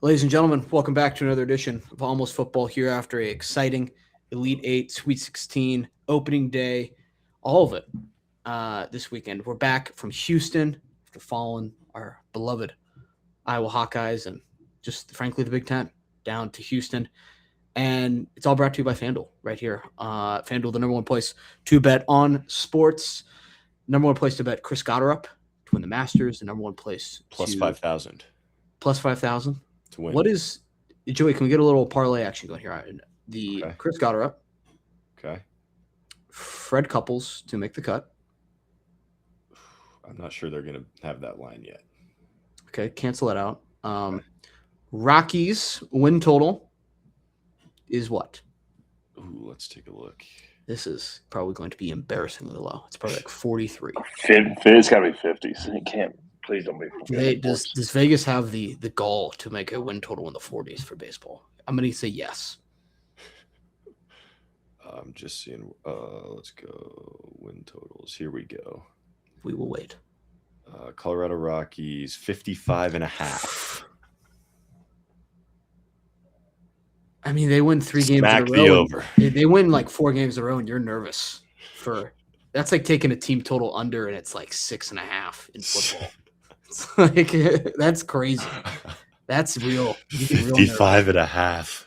Ladies and gentlemen, welcome back to another edition of Almost Football here after an exciting Elite 8, Sweet 16, opening day, all of it this weekend. We're back from Houston after following our beloved Iowa Hawkeyes and just, frankly, the Big Ten down to Houston. And it's all brought to you by FanDuel right here. FanDuel, the number one place to bet on sports. Number one place to bet Chris Gotterup to win the Masters. The number one place plus 5,000. Plus 5,000 to win. What is Joey? Can we get a little parlay action going here? The Chris Gotterup. Okay. Fred Couples to make the cut. I'm not sure they're going to have that line yet. Okay, cancel that out. Rockies win total is what? Ooh, let's take a look. This is probably going to be embarrassingly low. It's probably like 43. It's got to be 50. So it can't. Please don't be. Does Vegas have the gall to make a win total in the 40s for baseball? I'm going to say yes. I'm just seeing. Let's go win totals. Here we go. We will wait. Colorado Rockies 55.5. I mean, they win 3 games Smack in a row. The over. They win like 4 games in a row, and you're nervous for. That's like taking a team total under, and it's like 6.5 in football. It's like that's crazy. That's real. 55.5.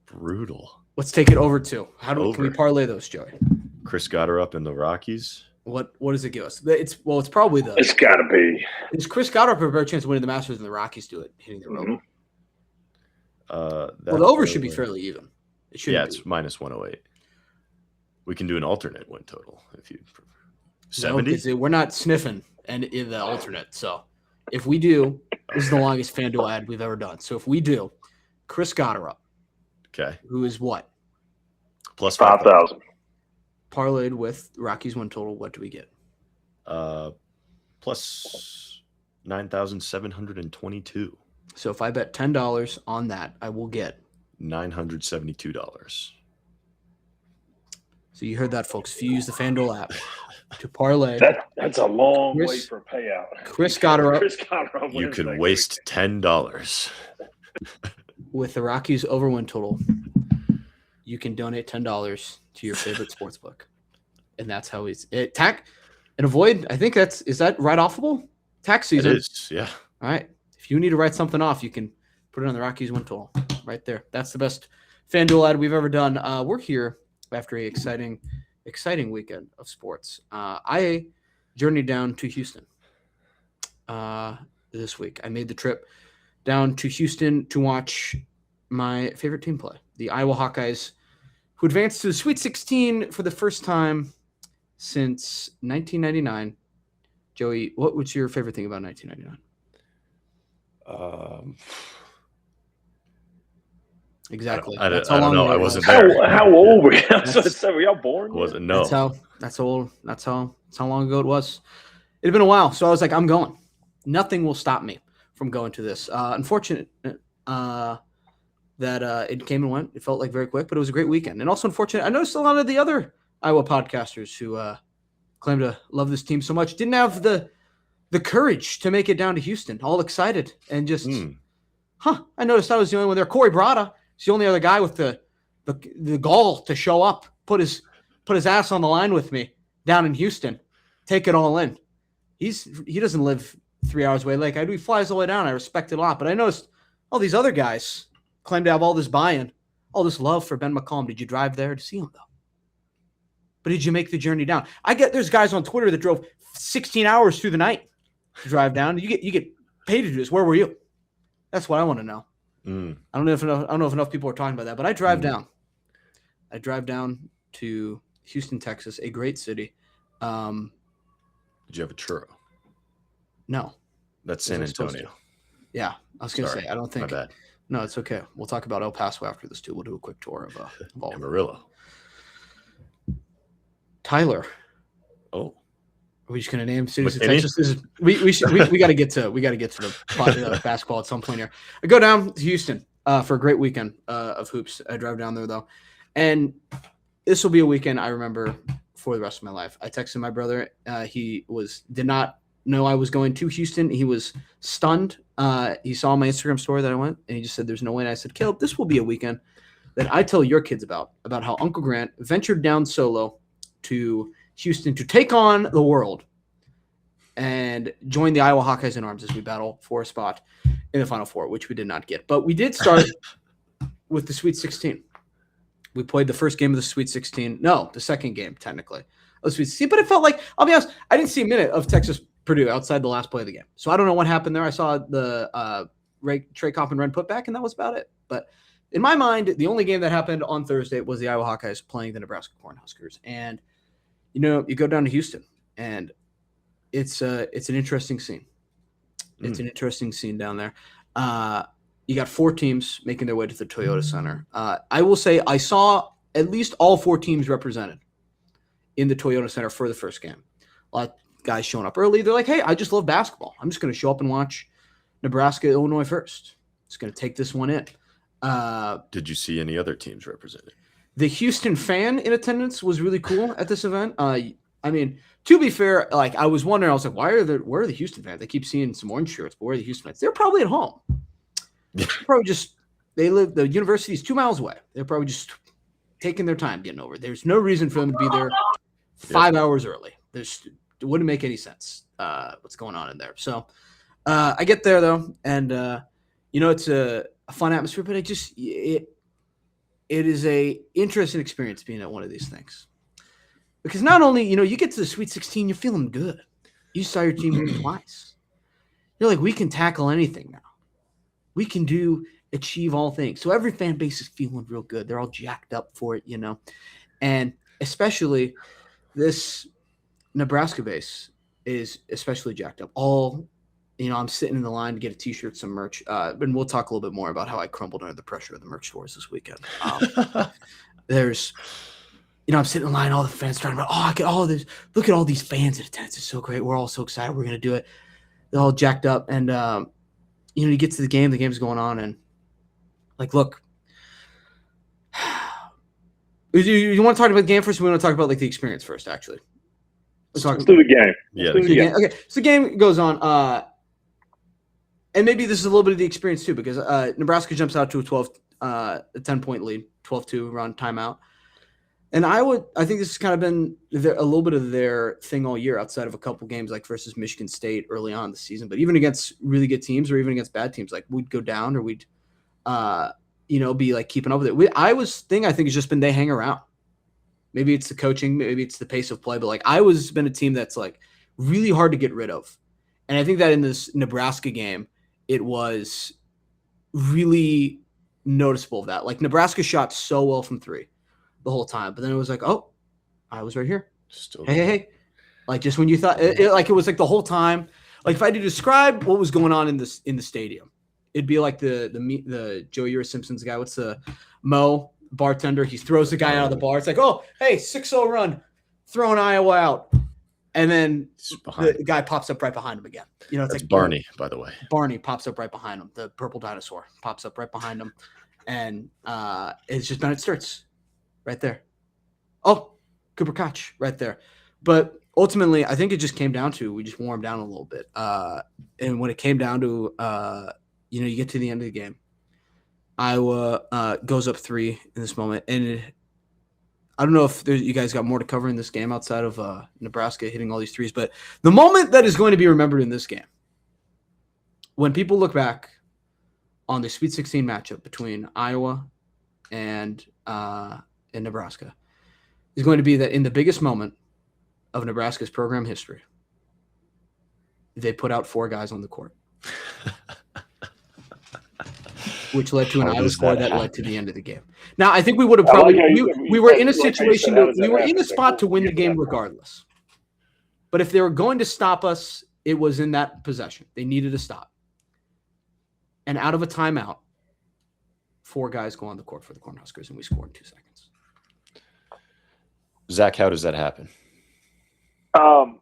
Brutal. Let's take it over to. Can we parlay those, Joey? Chris Gotterup in the Rockies. What does it give us? It's probably the. It's got to be. Is Chris Gotterup a better chance of winning the Masters than the Rockies do it hitting the road? Mm-hmm. The over should be fairly even. It should. Yeah, it's minus 108. We can do an alternate win total if you 70. No, we're not sniffing and in the alternate. So if we do, this is the longest FanDuel ad we've ever done. So if we do, Chris Gotterup, okay, who is what? Plus 5,000. Parlayed with Rockies win total, what do we get? Plus 9,722. So if I bet $10 on that, I will get $972. So you heard that, folks. If you use the FanDuel app to parlay, that's a long way for a payout. Chris Gotterup. You could waste $10 with the Rockies over win total. You can donate $10 to your favorite sports book, and that's how and avoid. I think is that write offable? Tax season. It is, yeah. All right. If you need to write something off, you can put it on the Rockies win total right there. That's the best FanDuel ad we've ever done. We're here after an exciting weekend of sports. I journeyed down to Houston this week. I made the trip down to Houston to watch my favorite team play, the Iowa Hawkeyes, who advanced to the Sweet 16 for the first time since 1999. Joey, what was your favorite thing about 1999? Exactly. I don't know. I wasn't there. How old were you? Were y'all born? Wasn't no. That's how long ago it was. It had been a while, so I was like, I'm going. Nothing will stop me from going to this. Unfortunate that it came and went. It felt like very quick, but it was a great weekend. And also unfortunate, I noticed a lot of the other Iowa podcasters who claim to love this team so much didn't have the courage to make it down to Houston, all excited and just, I noticed I was the only one there. Corey Brada is the only other guy with the gall to show up, put his ass on the line with me down in Houston, take it all in. He doesn't live 3 hours away like I do. He flies all the way down. I respect it a lot, but I noticed all these other guys claim to have all this buy-in, all this love for Ben McCollum. Did you drive there to see him though? But did you make the journey down? There's guys on Twitter that drove 16 hours through the night to drive down. You get paid to do this. Where were you? That's what I want to know. I don't know if enough people are talking about that, but I drive down. I drive down to Houston, Texas, a great city. Did you have a churro? No. That's San Antonio. Yeah, I was going to say, I don't think. My bad. No, it's okay. We'll talk about El Paso after this too. We'll do a quick tour of Amarillo. Tyler. Oh. Are we just going to name cities of Texas? We got to get to the basketball at some point here. I go down to Houston for a great weekend of hoops. I drive down there though, and this will be a weekend I remember for the rest of my life. I texted my brother. He did not know I was going to Houston. He was stunned. He saw my Instagram story that I went, and he just said, "There's no way." And I said, "Caleb, this will be a weekend that I tell your kids about how Uncle Grant ventured down solo to Houston to take on the world and join the Iowa Hawkeyes in arms as we battle for a spot in the Final Four, which we did not get. But we did start with the Sweet 16. We played the first game of the Sweet 16. No, the second game, technically, of the Sweet 16. But it felt like, I'll be honest, I didn't see a minute of Texas-Purdue outside the last play of the game. So I don't know what happened there. I saw the Trey Kopp and Ren putback, and that was about it. But in my mind, the only game that happened on Thursday was the Iowa Hawkeyes playing the Nebraska Cornhuskers. And, you go down to Houston, and it's an interesting scene. It's an interesting scene down there. You got 4 teams making their way to the Toyota Center. I will say I saw at least all 4 teams represented in the Toyota Center for the first game. A lot of guys showing up early. They're like, hey, I just love basketball. I'm just going to show up and watch Nebraska, Illinois first. Just going to take this one in. Did you see any other teams represented? The Houston fan in attendance was really cool at this event. I mean, to be fair, like I was wondering, I was like, where are the Houston fans? They keep seeing some orange shirts, but where are the Houston fans? They're probably at home. The university is 2 miles away. They're probably just taking their time getting over. There's no reason for them to be there 5 hours early. It wouldn't make any sense what's going on in there. So I get there though, and it's a fun atmosphere, but it is a interesting experience being at one of these things. Because not only, you get to the Sweet 16, you're feeling good. You saw your team win twice. You're like, we can tackle anything now. We can achieve all things. So every fan base is feeling real good. They're all jacked up for it, And especially this Nebraska base is especially jacked up. I'm sitting in the line to get a T-shirt, some merch. And we'll talk a little bit more about how I crumbled under the pressure of the merch stores this weekend. I'm sitting in line, all the fans talking about, I get all this. Look at all these fans in attendance. It's so great. We're all so excited. We're going to do it. They're all jacked up. And, you get to the game's going on. And, look, you want to talk about the game first? Or we want to talk about, the experience first, actually? Let's do the game. Yeah. Let's do the game. Okay, so the game goes on. And maybe this is a little bit of the experience, too, because Nebraska jumps out to a 10-point lead, 12-2 run timeout. And I think this has kind of been a little bit of their thing all year outside of a couple games like versus Michigan State early on in the season. But even against really good teams or even against bad teams, we'd go down or we'd, be keeping up with it. Iowa's thing, I think, has just been they hang around. Maybe it's the coaching, maybe it's the pace of play. But Iowa's been a team that's really hard to get rid of. And I think that in this Nebraska game, it was really noticeable of that. Nebraska shot so well from 3. The whole time, but then it was I was right here. Still hey. Just when you thought it was the whole time. If I had to describe what was going on in the stadium, it'd be like the Joey Ura Simpson's guy. What's the Mo bartender? He throws the guy out of the bar. It's 6-0 run, throwing Iowa out, and then the guy pops up right behind him again. It's Barney, by the way. Barney pops up right behind him. The purple dinosaur pops up right behind him, and it's just Bennett Sturts. Right there. Oh, Cooper Koch right there. But ultimately, I think it just came down to we just wore him down a little bit. And when it came down to, you get to the end of the game, Iowa goes up 3 in this moment. And I don't know if you guys got more to cover in this game outside of Nebraska hitting all these threes. But the moment that is going to be remembered in this game, when people look back on the Sweet 16 matchup between Iowa and Nebraska, is going to be that in the biggest moment of Nebraska's program history, they put out 4 guys on the court, which led to an Iowa score that led to the end of the game. Now, I think we would have probably we were in a situation we were in a spot to win the game regardless. But if they were going to stop us, it was in that possession. They needed a stop. And out of a timeout, 4 guys go on the court for the Cornhuskers, and we score in 2 seconds. Zach, how does that happen? 2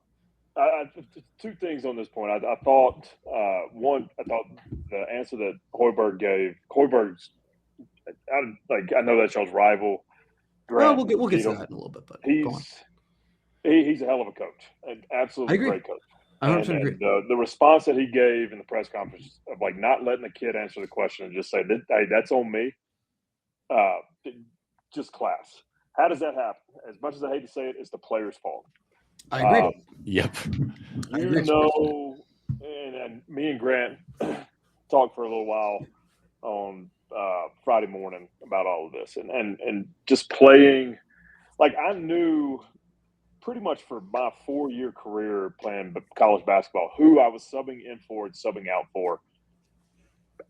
things on this point. I thought the answer that Hoiberg gave. Hoiberg's, I know that's y'all's rival. Well, we'll get to that in a little bit, but he's a hell of a coach, an absolutely great coach. I And, 100% agree. the response that he gave in the press conference of like not letting the kid answer the question and just say, "Hey, that's on me," just class. How does that happen? As much as I hate to say it, it's the player's fault. I agree. Yep. You know, and me and Grant talked for a little while on Friday morning about all of this, and just playing. Like I knew pretty much for my 4-year career playing college basketball who I was subbing in for and subbing out for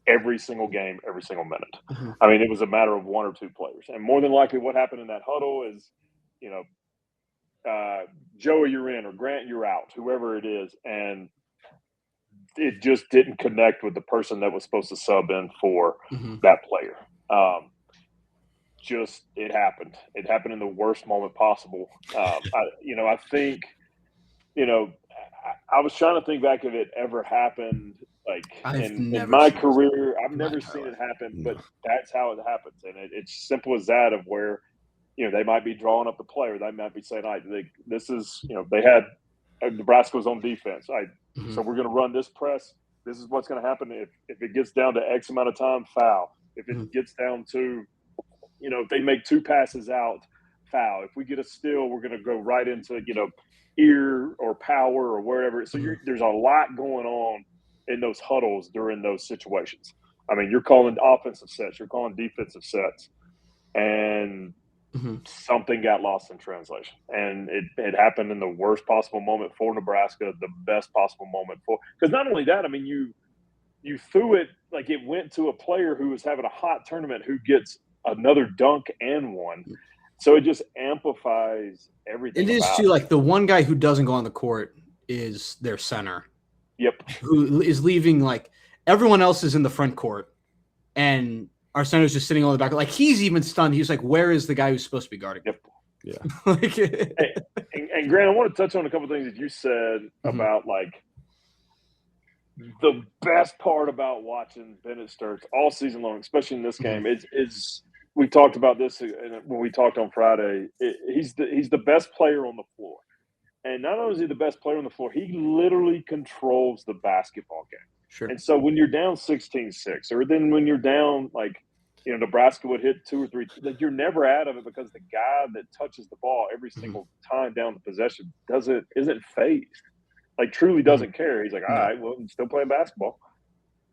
every single game, every single minute. Mhm. I mean, it was a matter of 1 or 2 players, and more than likely, what happened in that huddle is, you know, Joey, you're in, or Grant, you're out, whoever it is, and it just didn't connect with the person that was supposed to sub in for Mhm. that player. Just it happened. It happened in the worst moment possible. I think, I was trying to think back if it ever happened. Like I've in never my seen career, I've in my never entire seen it life. happen. No. But that's how it happens, and it's simple as that. Of where, they might be drawing up the player. They might be saying, "All right, this is," they had Nebraska was on defense. Mhm. So we're going to run this press. This is what's going to happen if it gets down to X amount of time, foul. If it Mhm. gets down to, if they make 2 passes out, foul. If we get a steal, we're going to go right into, ear or power or wherever. So Mhm. there's a lot going on in those huddles during those situations. I mean, you're calling offensive sets, you're calling defensive sets, and Mhm. something got lost in translation. And it happened in the worst possible moment for Nebraska, the best possible moment for – because not only that, I mean, you threw it like it went to a player who was having a hot tournament who gets another dunk and one. So it just amplifies everything It is about too, like the one guy who doesn't go on the court is their center, Yep. who is leaving. Like everyone else is in the front court, and our center's just sitting on the back. Like he's even stunned. He's like, "Where is the guy who's supposed to be guarding?" Yep. Yeah. Like, And Grant, I want to touch on a couple of things that you said about like the best part about watching Bennett Sturts all season long, especially in this game, is we talked about this when we talked on Friday. He's the best player on the floor, and not only is he the best player on the floor, he literally controls the basketball game. Sure. And so when you're down 16-6, or then when you're down like, Nebraska would hit 2 or 3, like you're never out of it because the guy that touches the ball every single time down the possession isn't phased. Like truly doesn't care. He's like, all right, well, I'm still playing basketball.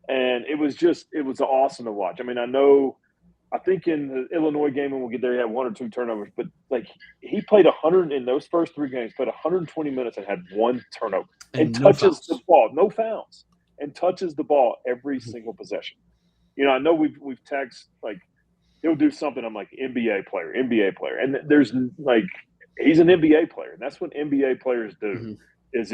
And it was awesome to watch. I mean, I think in the Illinois game when we'll get there, he had 1 or 2 turnovers, but like he played 100 in those first 3 games, played 120 minutes and had 1 turnover and no touches fouls. the ball, no fouls, and touches the ball every single possession. I know we've texted like he'll do something. I'm like NBA player, and there's like he's an NBA player, and that's what NBA players do. Is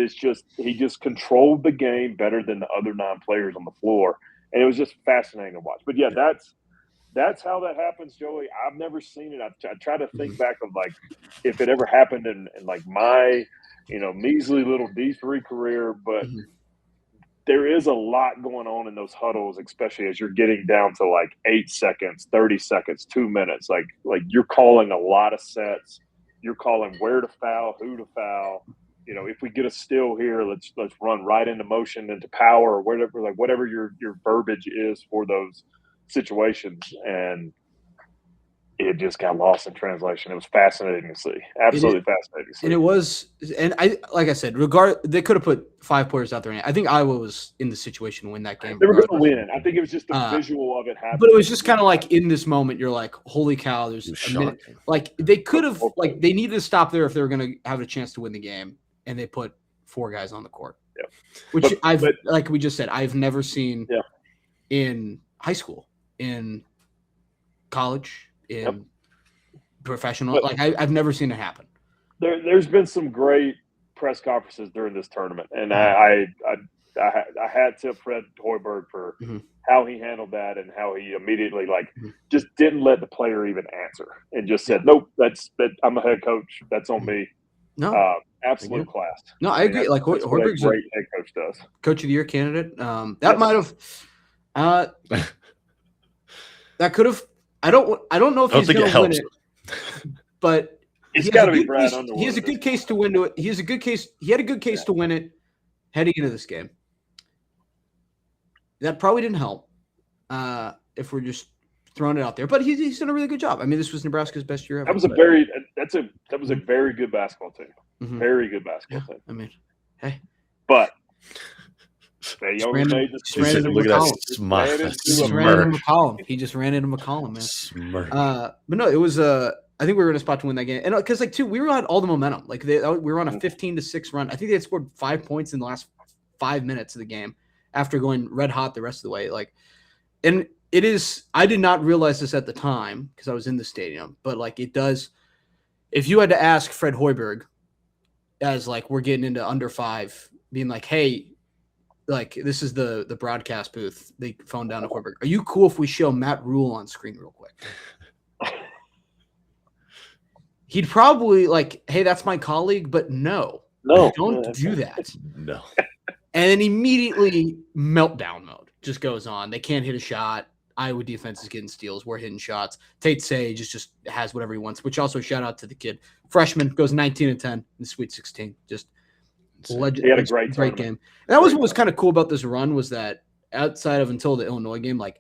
he just controlled the game better than the other 9 players on the floor, and it was just fascinating to watch. But yeah, that's how that happens, Joey. I've never seen it. I try to think back of like if it ever happened in like my measly little D3 career, but there is a lot going on in those huddles, especially as you're getting down to like 8 seconds, 30 seconds, 2 minutes. Like you're calling a lot of sets. You're calling where to foul, who to foul. If we get a steal here, let's run right into motion, into power, or whatever your verbiage is for those situations. And it just got lost in translation. It was fascinating to see. Absolutely fascinating to see. And it was, and like I said, they could have put 5 players out there. I think Iowa was in the situation to win that game. They were going to win. I think it was just the visual of it happening. But it was just kind of like in this moment, you're like, holy cow, there's a minute. Like they could have, like they needed to stop there if they were going to have a chance to win the game. And they put 4 guys on the court. Yeah. Which like we just said, I've never seen in high school, in college, in professional. Like I've never seen it happen. There's been some great press conferences during this tournament, and I had to Fred Hoiberg for how he handled that and how he immediately just didn't let the player even answer and just said, "Nope, I'm a head coach. That's on me." No, absolute class. No, I agree. Like Hoiberg's a great head coach does. Coach of the Year candidate. That might have. That could have. I don't know if he's going to win it, but it's got to be Brad Underwood. He has a good case to win it. He has a good case. He had a good case to win it heading into this game. That probably didn't help if we're just throwing it out there. But he's done a really good job. I mean, this was Nebraska's best year ever. That was a very good basketball team. Mhm. Very good basketball team. I mean, hey. But they only made Just ran into Look at McCollum. that smile. He just ran into McCollum. He just ran into McCollum, man. Smirk. But no, it was I think we were in a spot to win that game, and because we were on all the momentum. Like we were on a 15-6 run. I think they had scored 5 points in the last 5 minutes of the game after going red hot the rest of the way. Like, and it is. I did not realize this at the time because I was in the stadium, but like it does. If you had to ask Fred Hoiberg, as like we're getting into under 5, being like, hey. Like this is the broadcast booth. They phoned down to Hoiberg. Are you cool if we show Matt Rule on screen real quick? He'd probably like, hey, that's my colleague, but no, don't do that. No. And then immediately meltdown mode just goes on. They can't hit a shot. Iowa defense is getting steals. We're hitting shots. Tate Sage just has whatever he wants, which also shout out to the kid. Freshman goes 19-10 in the Sweet 16. Just he had a great game. And that was what was kind of cool about this run was that outside of until the Illinois game, like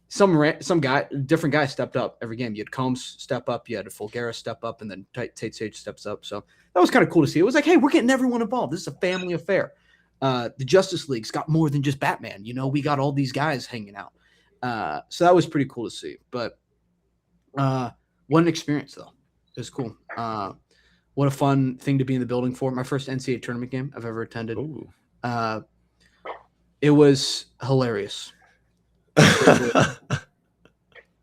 some different guy stepped up every game. You had Combs step up, you had Fulgara step up, and then Tate Sage steps up. So that was kind of cool to see. It was like, hey, we're getting everyone involved. This is a family affair. The Justice League's got more than just Batman. You know, we got all these guys hanging out. So that was pretty cool to see. But what an experience, though. It was cool. What a fun thing to be in the building for. My first NCAA tournament game I've ever attended. It was hilarious.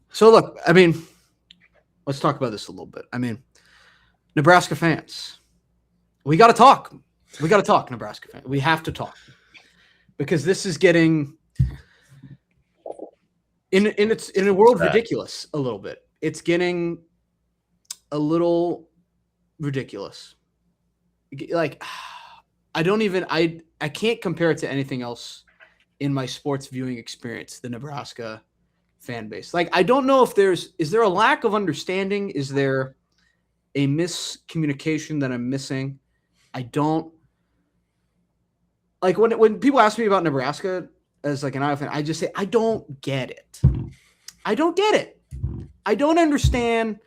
So, look, I mean, let's talk about this a little bit. I mean, Nebraska fans, we got to talk. We got to talk, Nebraska fans. We have to talk. Because this is getting in a world ridiculous a little bit. It's getting a little ridiculous. Like I can't compare it to anything else in my sports viewing experience, the Nebraska fan base. Like I don't know if is there a lack of understanding? Is there a miscommunication that I'm missing? I don't like when people ask me about Nebraska as like an Iowa fan, I just say I don't get it. I don't get it. I don't understand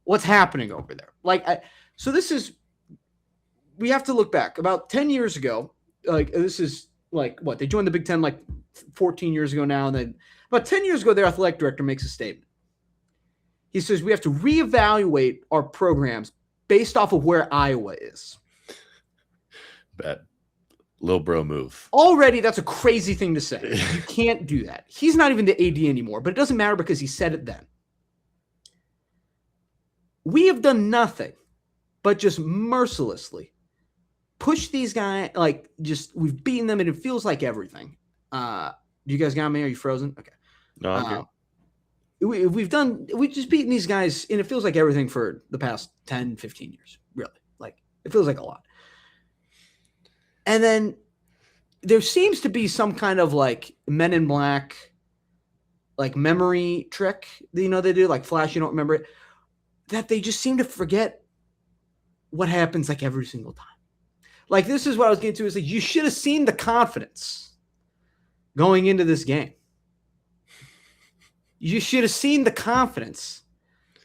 what's happening over there. Like we have to look back about 10 years ago. Like this is like what they joined the Big Ten like 14 years ago now. And then about 10 years ago, their athletic director makes a statement. He says, we have to reevaluate our programs based off of where Iowa is. Bad. Lil bro move. Already, that's a crazy thing to say. You can't do that. He's not even the AD anymore, but it doesn't matter because he said it then. We have done nothing but just mercilessly push these guys, like just we've beaten them and it feels like everything. Do you guys got me? Are you frozen? Okay. No, I'm good. We've just beaten these guys and it feels like everything for the past 10, 15 years, really. Like it feels like a lot. And then there seems to be some kind of like Men in Black, like memory trick, you know, they do like flash, you don't remember it, that they just seem to forget what happens like every single time. Like this is what I was getting to is like, you should have seen the confidence going into this game. You should have seen the confidence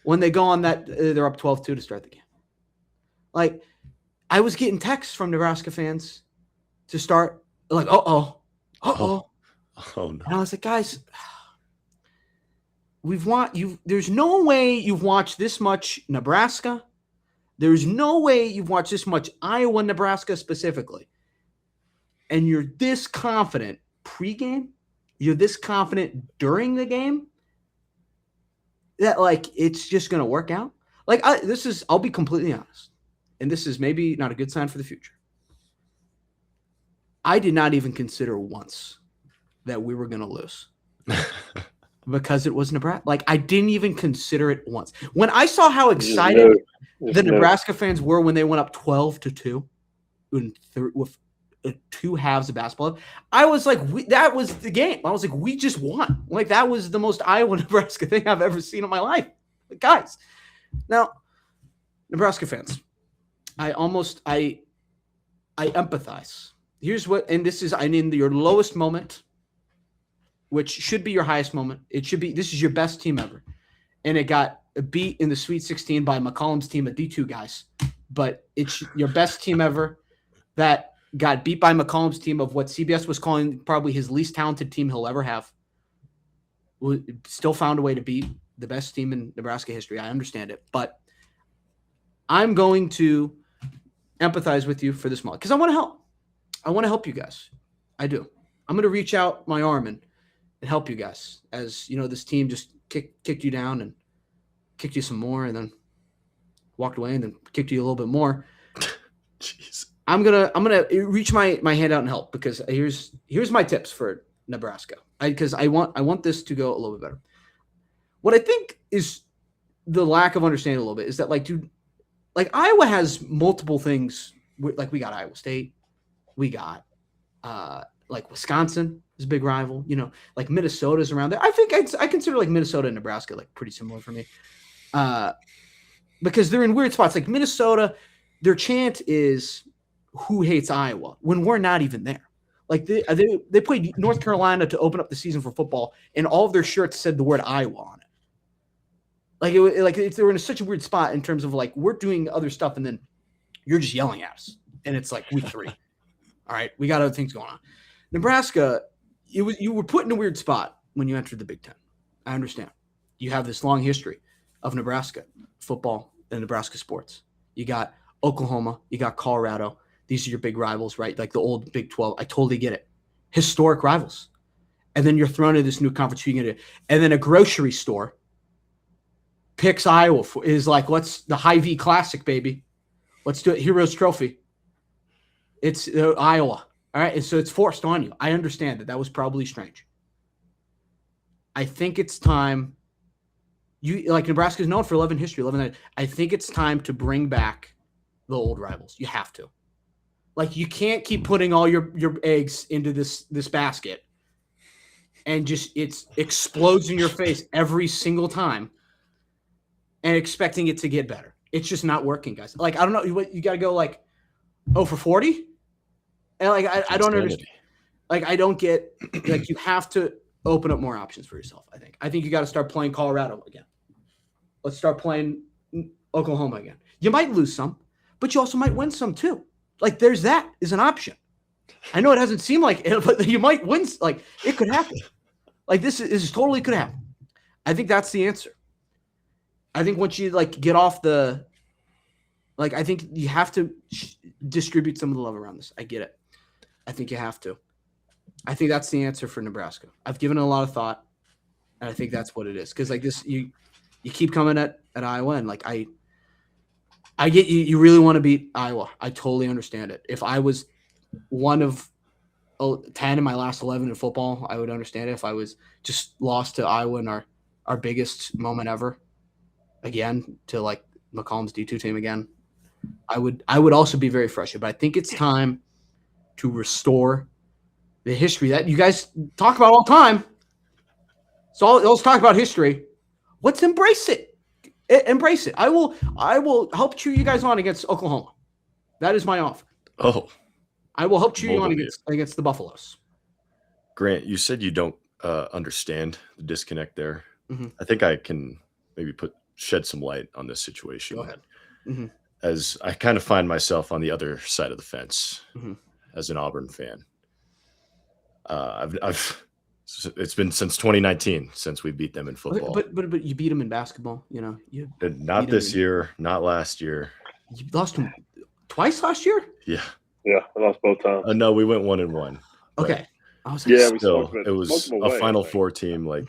when they go on that, they're up 12-2 to start the game. Like I was getting texts from Nebraska fans to start like, oh no. And I was like, guys, there's no way you've watched this much Nebraska. There's no way you've watched this much Iowa, Nebraska specifically. And you're this confident pregame. You're this confident during the game that like, it's just going to work out. Like I'll be completely honest. And this is maybe not a good sign for the future. I did not even consider once that we were going to lose because it was Nebraska. Like I didn't even consider it once. When I saw how excited the Nebraska fans were when they went up 12-2 with 2 halves of basketball, I was like, that was the game. I was like, we just won. Like that was the most Iowa Nebraska thing I've ever seen in my life. Like, guys, now Nebraska fans, I empathize Here's what, and this is in your lowest moment, which should be your highest moment. It should be, this is your best team ever. And it got beat in the Sweet 16 by McCollum's team of D2 guys. But it's your best team ever that got beat by McCollum's team of what CBS was calling probably his least talented team he'll ever have. Still found a way to beat the best team in Nebraska history. I understand it. But I'm going to empathize with you for this moment because I want to help. I want to help you guys. I do. I'm going to reach out my arm and help you guys as, you know, this team just kicked you down and kicked you some more and then walked away and then kicked you a little bit more. Jeez. I'm gonna reach my hand out and help because here's my tips for Nebraska. Because I want this to go a little bit better. What I think is the lack of understanding a little bit is that, like, dude, like Iowa has multiple things. Like we got Iowa State, we got like Wisconsin is a big rival. You know, like Minnesota's around there. I think I consider like Minnesota and Nebraska like pretty similar for me, because they're in weird spots. Like Minnesota, their chant is "Who hates Iowa?" when we're not even there. Like they played North Carolina to open up the season for football, and all of their shirts said the word Iowa on it. Like they were in such a weird spot in terms of like we're doing other stuff, and then you're just yelling at us, and it's like week 3. All right, we got other things going on. Nebraska, you were put in a weird spot when you entered the Big Ten. I understand. You have this long history of Nebraska football and Nebraska sports. You got Oklahoma, you got Colorado. These are your big rivals, right? Like the old Big 12. I totally get it. Historic rivals. And then you're thrown into this new conference. And then a grocery store picks Iowa is like, let's the Hy-Vee Classic, baby. Let's do it. Heroes Trophy. It's Iowa. All right. And so it's forced on you. I understand that. That was probably strange. I think it's time. Nebraska is known for 11 history, 11. I think it's time to bring back the old rivals. You have to. Like, you can't keep putting all your eggs into this basket and just it explodes in your face every single time and expecting it to get better. It's just not working, guys. Like, I don't know. You got to go like 0 for 40? And like, I don't understand. Like, I don't get – like, you have to open up more options for yourself, I think. I think you got to start playing Colorado again. Let's start playing Oklahoma again. You might lose some, but you also might win some too. Like, there's that is an option. I know it hasn't seemed like it, but you might win. Like, it could happen. Like, this is totally could happen. I think that's the answer. I think once you, like, get off the – like, I think you have to distribute some of the love around this. I get it. I think you have to. I think that's the answer for Nebraska. I've given it a lot of thought, and I think that's what it is. Because, like, this – you keep coming at Iowa, and, like, I get you. You really want to beat Iowa. I totally understand it. If I was one of 10 in my last 11 in football, I would understand it. If I was just lost to Iowa in our biggest moment ever, again to like McCollum's D2 team again, I would also be very frustrated. But I think it's time to restore the history that you guys talk about all the time. So let's talk about history. Let's embrace it. Embrace it. I will help cheer you guys on against Oklahoma. That is my offer. Oh, I will help cheer you on against the Buffaloes. Grant, you said you don't understand the disconnect there. Mm-hmm. I think I can maybe shed some light on this situation. Go ahead. Mm-hmm. As I kind of find myself on the other side of the fence as an Auburn fan. It's been since 2019 since we beat them in football. But you beat them in basketball, you know. Not this year, not last year. You lost them twice last year? Yeah. Yeah, I lost both times. No, we went 1-1. Okay. I was like, Yeah, it was a Final Four team. Like,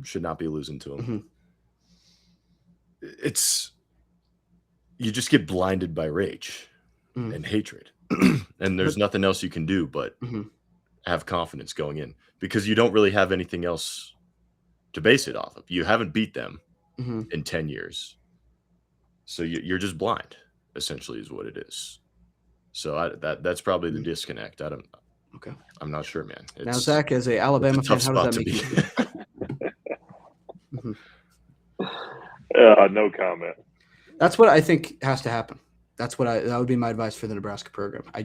should not be losing to them. Mm-hmm. You just get blinded by rage and hatred, and there's nothing else you can do but have confidence going in because you don't really have anything else to base it off of. You haven't beat them in 10 years, so you're just blind. Essentially, is what it is. So that's probably the disconnect. Okay. I'm not sure, man. Now, Zach, as a Alabama fan, how does that make you feel? No comment. That's what I think has to happen. That would be my advice for the Nebraska program. I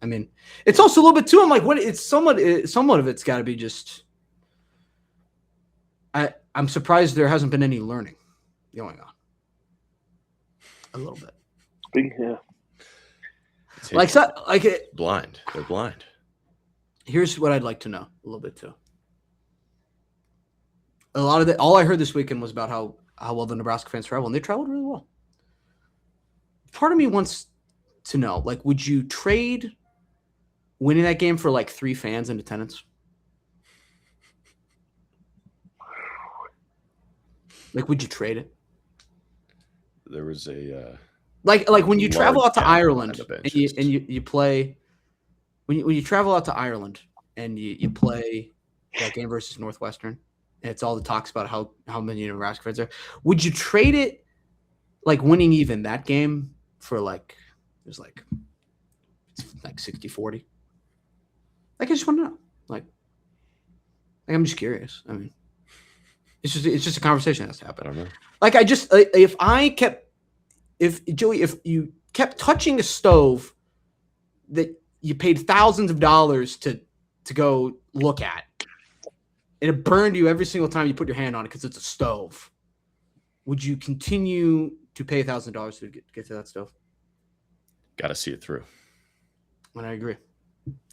I mean, it's also a little bit too. I'm like, what? It's somewhat of it's got to be just. I'm surprised there hasn't been any learning going on. A little bit. Yeah. Blind. They're blind. Here's what I'd like to know a little bit too. A lot of all I heard this weekend was about how well the Nebraska fans travel, and they traveled really well. Part of me wants to know, like, would you trade winning that game for like 3 fans in attendance? Like, would you trade it? There was a like when you travel out to Ireland and you play when you travel out to Ireland and you play that game versus Northwestern, and it's all the talks about how many Nebraska fans are. Would you trade it like winning even that game for like it's like 60-40? Like, I just want to know. Like I'm just curious. I mean, it's just a conversation that's happened. I don't know. Like, if you kept touching a stove that you paid thousands of dollars to go look at, and it burned you every single time you put your hand on it because it's a stove, would you continue to pay $1,000 to get to that stove? Got to see it through. And I agree.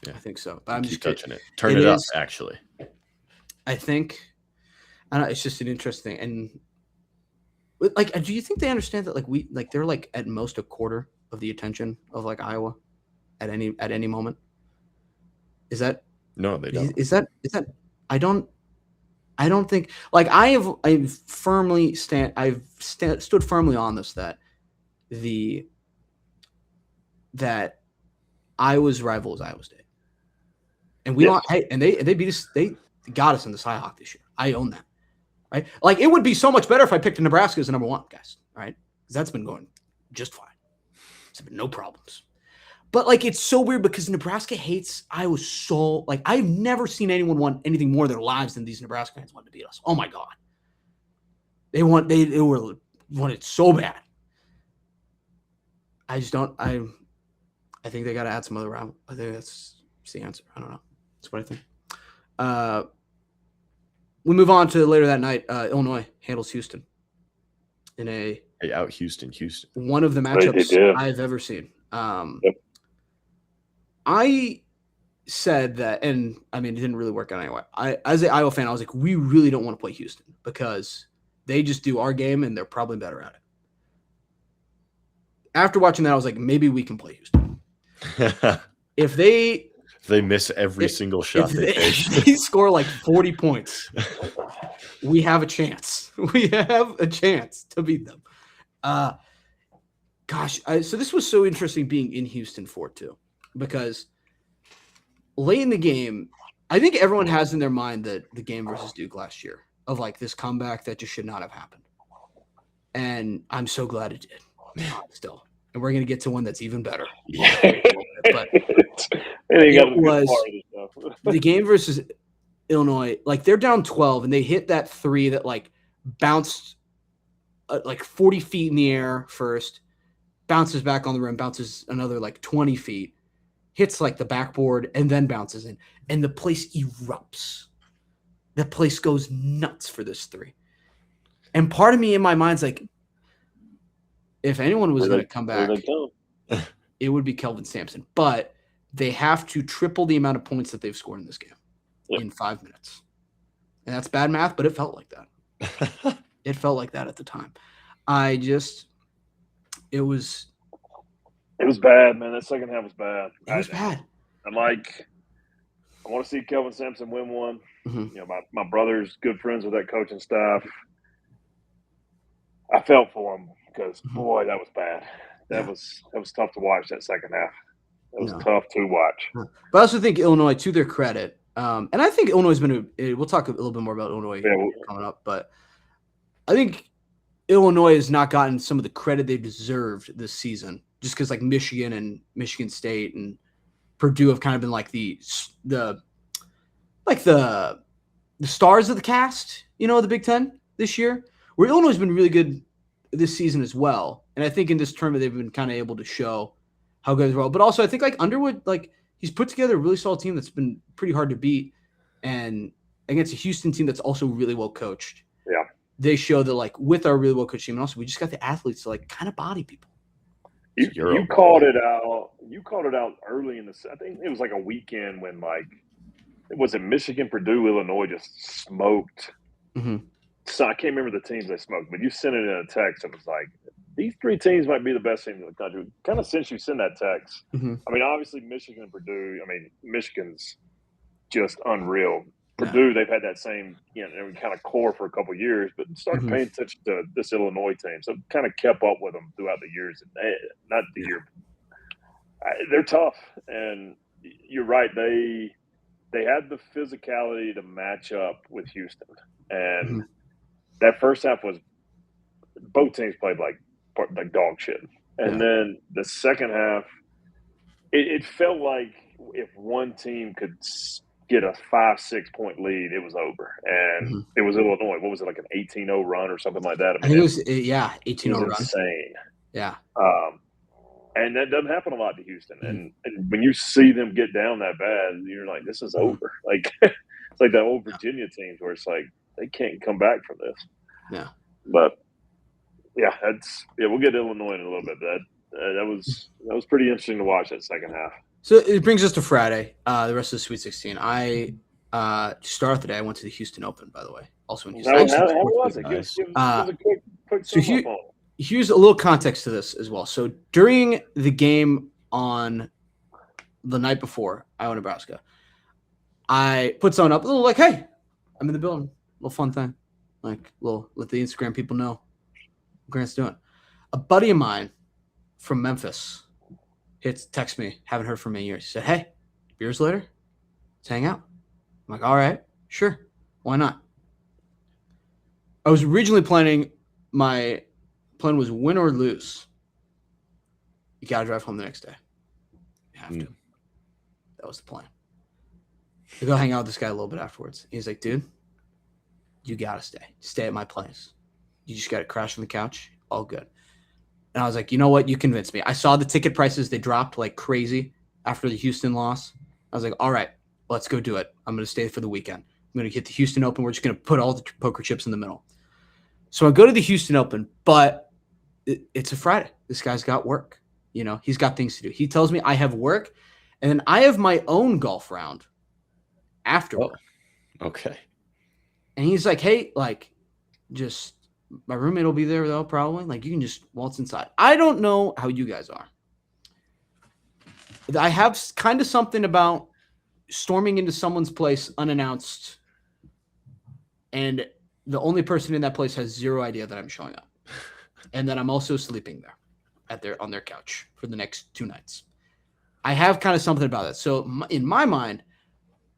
Yeah. I think so. But I'm Keep just touching it. Turn it up, actually. I think it's just an interesting and like, do you think they understand that they're like at most a quarter of the attention of like Iowa at any moment? Is that no? They don't. Is that I don't think like I've stood firmly on this that Iowa's rival is Iowa State, and they beat us. They got us in the Cyhawk this year. I own that. Right? Like, it would be so much better if I picked Nebraska as the number 1, guys. Right? Because that's been going just fine. It's been no problems. But like, it's so weird because Nebraska hates Iowa so like I've never seen anyone want anything more in their lives than these Nebraska fans want to beat us. Oh my God. They want it so bad. I just don't I think they gotta add some other round. I think that's the answer. I don't know. That's what I think. We move on to later that night. Illinois handles Houston in out Houston. One of the matchups I've ever seen. Yep. I said that, and I mean, it didn't really work out anyway. As an Iowa fan, I was like, we really don't want to play Houston because they just do our game and they're probably better at it. After watching that, I was like, maybe we can play Houston. If they miss every single shot if they score like 40 points, we have a chance. We have a chance to beat them. So this was so interesting being in Houston for it too, because late in the game, I think everyone has in their mind that the game versus Duke last year of like this comeback that just should not have happened. And I'm so glad it did still. And we're going to get to one that's even better. But it was the game versus Illinois. Like, they're down 12 and they hit that 3 that like bounced like 40 feet in the air first, bounces back on the rim, bounces another like 20 feet, hits like the backboard and then bounces in. And the place erupts. The place goes nuts for this 3. And part of me in my mind's like, if anyone was going to come back, it would be Kelvin Sampson. But they have to triple the amount of points that they've scored in this game in 5 minutes. And that's bad math, but it felt like that. It felt like that at the time. It was bad, man. That second half was bad. It was bad. I want to see Kelvin Sampson win one. Mm-hmm. You know, my brother's good friends with that coaching staff. I felt for him because boy, that was bad. That was tough to watch that second half. It was tough to watch. But I also think Illinois, to their credit, and I think Illinois has been we'll talk a little bit more about Illinois coming up, but I think Illinois has not gotten some of the credit they deserved this season, just because like Michigan and Michigan State and Purdue have kind of been like the stars of the cast, you know, the Big Ten this year, where Illinois has been really good this season as well. And I think in this tournament they've been kind of able to show how good as well. But also I think like Underwood, like he's put together a really solid team that's been pretty hard to beat, and against a Houston team that's also really well coached. Yeah, they show that like with our really well coached team, and also we just got the athletes to like kind of body people. You called it out. You called it out early in the. I think it was like a weekend when like was it Michigan, Purdue, Illinois just smoked. Mm-hmm. So I can't remember the teams they smoked, but you sent it in a text and it was like, these three teams might be the best teams in the country. Kind of since you sent that text, Mm-hmm. I mean, obviously Michigan and Purdue. I mean, Michigan's just unreal. Purdue, they've had that same, kind of core for a couple of years, but started paying attention to this Illinois team, so kind of kept up with them throughout the years. Not the year, they're tough, and you're right. They had the physicality to match up with Houston, and that first half was both teams played like dog shit, and then the second half, it felt like if one team could get a 5-6 point lead, it was over. And it was Illinois. What was it, like an 18-0 run or something like that? I think it was 18-0 run. Insane. Yeah. And that doesn't happen a lot to Houston. And when you see them get down that bad, you're like, this is over. Like it's like that old Virginia teams where it's like they can't come back from this. Yeah. But we'll get Illinois in a little bit. That was pretty interesting to watch that second half. So it brings us to Friday, the rest of the Sweet 16. I start off the day. I went to the Houston Open, by the way. Also in Houston. How was it? Nice. Give us a quick so here's a little context to this as well. So during the game on the night before Iowa, Nebraska, I put someone up a little like, hey, I'm in the building. A little fun thing. Like, let the Instagram people know what Grant's doing. A buddy of mine from Memphis text me, haven't heard from me in years. He said, hey, beers later? Let's hang out. I'm like, all right, sure. Why not? I was originally planning, my plan was win or lose. You got to drive home the next day. You have to. That was the plan. I go hang out with this guy a little bit afterwards. He's like, dude, you got to stay. Stay at my place. You just got to crash on the couch. All good. And I was like, you know what? You convinced me. I saw the ticket prices. They dropped like crazy after the Houston loss. I was like, all right, let's go do it. I'm going to stay for the weekend. I'm going to hit the Houston Open. We're just going to put all the poker chips in the middle. So I go to the Houston Open, but it's a Friday. This guy's got work. He's got things to do. He tells me I have work, and then I have my own golf round afterward. Oh, okay. And he's like, hey, like, just my roommate will be there though, probably. Like, you can just waltz inside. I don't know how you guys are. I have kind of something about storming into someone's place unannounced, and the only person in that place has zero idea that I'm showing up, and that I'm also sleeping there on their couch for the next 2 nights. I have kind of something about that. So in my mind,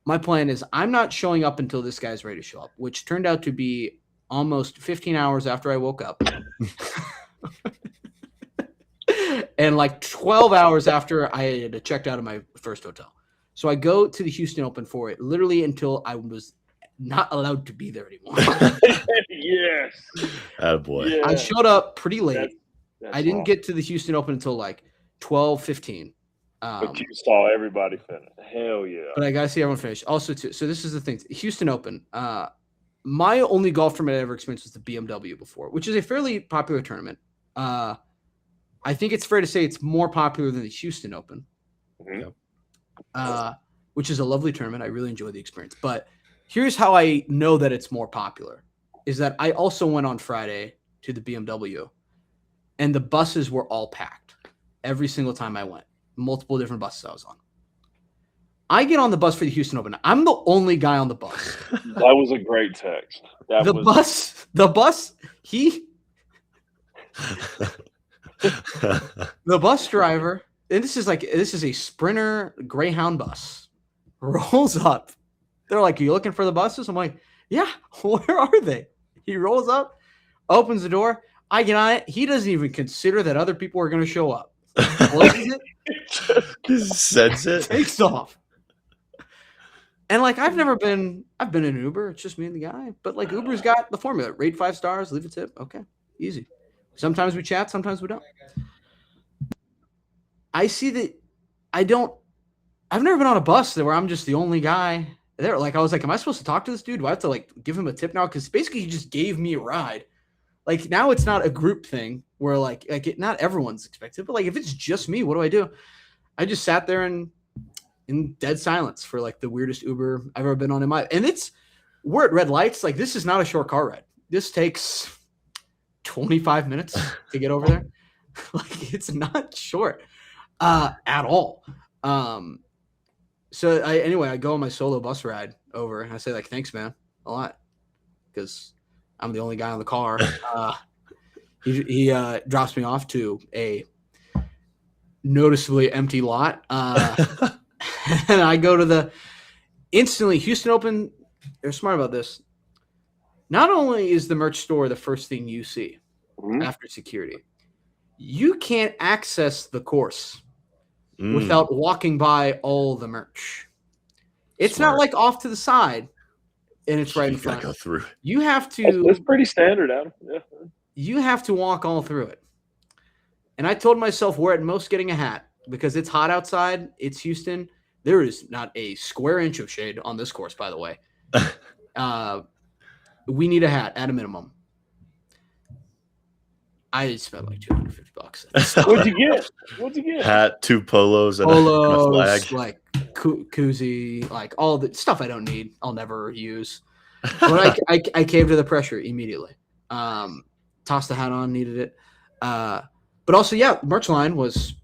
my plan is I'm not showing up until this guy's ready to show up, which turned out to be almost 15 hours after I woke up. And like 12 hours after I had checked out of my first hotel. So I go to the Houston Open for it literally until I was not allowed to be there anymore. Yes. Attaboy. Yeah. I showed up pretty late. That's I didn't get to the Houston Open until like 12:15. But you saw everybody finish. Hell yeah. But I got to see everyone finish. Also, too, so this is the thing. Houston Open. My only golf tournament I ever experienced was the BMW before, which is a fairly popular tournament. I think it's fair to say it's more popular than the Houston Open, which is a lovely tournament. I really enjoyed the experience. But here's how I know that it's more popular, is that I also went on Friday to the BMW, and the buses were all packed every single time I went. Multiple different buses I was on. I get on the bus for the Houston Open. I'm the only guy on the bus. That was a great text. The bus driver, and this is a Sprinter Greyhound bus, rolls up. They're like, are you looking for the buses? I'm like, yeah, where are they? He rolls up, opens the door. I get on it. He doesn't even consider that other people are going to show up. Closes it. Just sends it. Takes off. And like I've been in an Uber. It's just me and the guy. But like Uber's got the formula. Rate 5 stars, leave a tip. Okay. Easy. Sometimes we chat, sometimes we don't. I see that I I've never been on a bus where I'm just the only guy there. Like, I was like, am I supposed to talk to this dude? Do I have to like give him a tip now? Because basically he just gave me a ride. Like, now it's not a group thing where not everyone's expected, but like if it's just me, what do? I just sat there in dead silence for like the weirdest Uber I've ever been on in my. And we're at red lights. Like, this is not a short car ride. This takes 25 minutes to get over there. Like, it's not short at all. So I go on my solo bus ride over and I say like, thanks, man, a lot. Because I'm the only guy in the car. He drops me off to a noticeably empty lot. And I go to the instantly Houston Open. They're smart about this. Not only is the merch store the first thing you see after security, you can't access the course without walking by all the merch. It's not like off to the side and it's right in front. Go through. You have to. It's pretty standard, Adam. Yeah. You have to walk all through it. And I told myself we're at most getting a hat because it's hot outside. It's Houston. There is not a square inch of shade on this course, by the way. We need a hat at a minimum. I spent like $250. What'd you get? Hat, 2 polos, and a flag. Like koozie, like all the stuff I don't need. I'll never use. But I caved to the pressure immediately. Tossed the hat on, needed it. But also, merch line was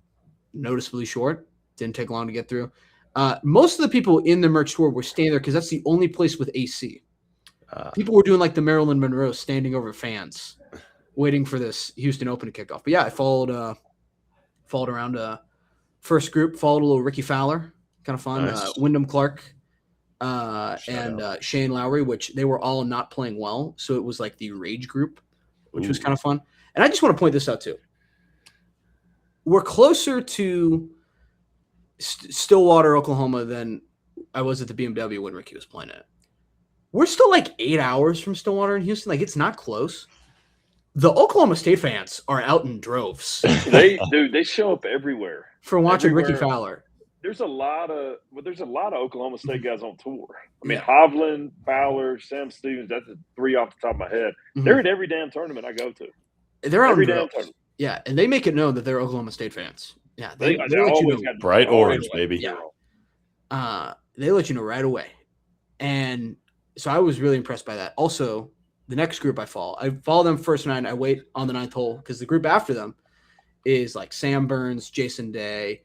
noticeably short. Didn't take long to get through. Most of the people in the merch store were standing there because that's the only place with AC. People were doing like the Marilyn Monroe, standing over fans, waiting for this Houston Open to kick off. But yeah, I followed around first group, followed a little Ricky Fowler, kind of fun. Nice. Wyndham Clark and Shane Lowry, which they were all not playing well. So it was like the rage group, which was kind of fun. And I just want to point this out too. We're closer to Stillwater, Oklahoma than I was at the BMW when Ricky was playing it. We're still like 8 hours from Stillwater in Houston. Like, it's not close. The Oklahoma State fans are out in droves. They show up everywhere for watching Ricky Fowler. There's a lot of Oklahoma State guys on tour. I mean, Hovland, Fowler, Sam Stevens. That's 3 off the top of my head. Mm-hmm. They're at every damn tournament I go to. They're out every damn tournament. Yeah, and they make it known that they're Oklahoma State fans. Yeah, they let you know. Bright orange, baby. Yeah. They let you know right away. And so I was really impressed by that. Also, the next group I follow them first 9. I wait on the 9th hole because the group after them is like Sam Burns, Jason Day,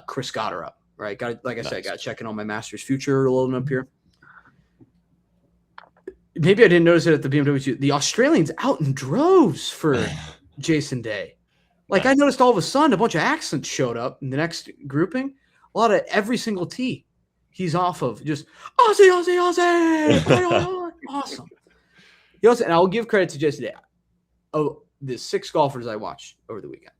Chris Goddard up. Right, got to check in on my Masters future a little bit up here. Maybe I didn't notice it at the BMW too. The Australians out in droves for Jason Day. Like, I noticed all of a sudden a bunch of accents showed up in the next grouping. A lot of every single tee he's off of. Just Aussie. Awesome. And I'll give credit to Jason Day. Oh, the 6 golfers I watched over the weekend,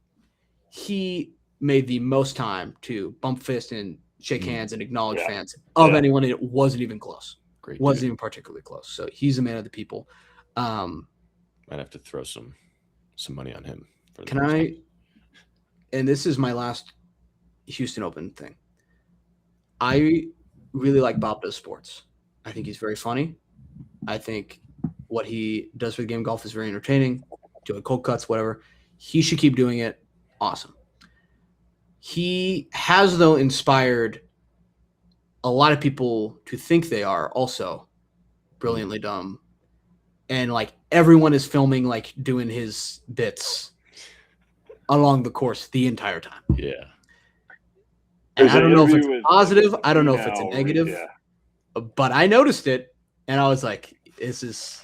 he made the most time to bump fist and shake hands and acknowledge fans of anyone. It wasn't even close. Great. Wasn't even particularly close. So he's a man of the people. Might have to throw some money on him. Can I? And this is my last Houston Open thing. I really like Bob Does Sports. I think he's very funny. I think what he does for the game of golf is very entertaining. Doing cold cuts, whatever. He should keep doing it. Awesome. He has, though, inspired a lot of people to think they are also brilliantly dumb. And, like, everyone is filming, like, doing his bits along the course the entire time. Yeah. And I don't know if it's positive. I don't know if it's a negative. Yeah. But I noticed it, and I was like, this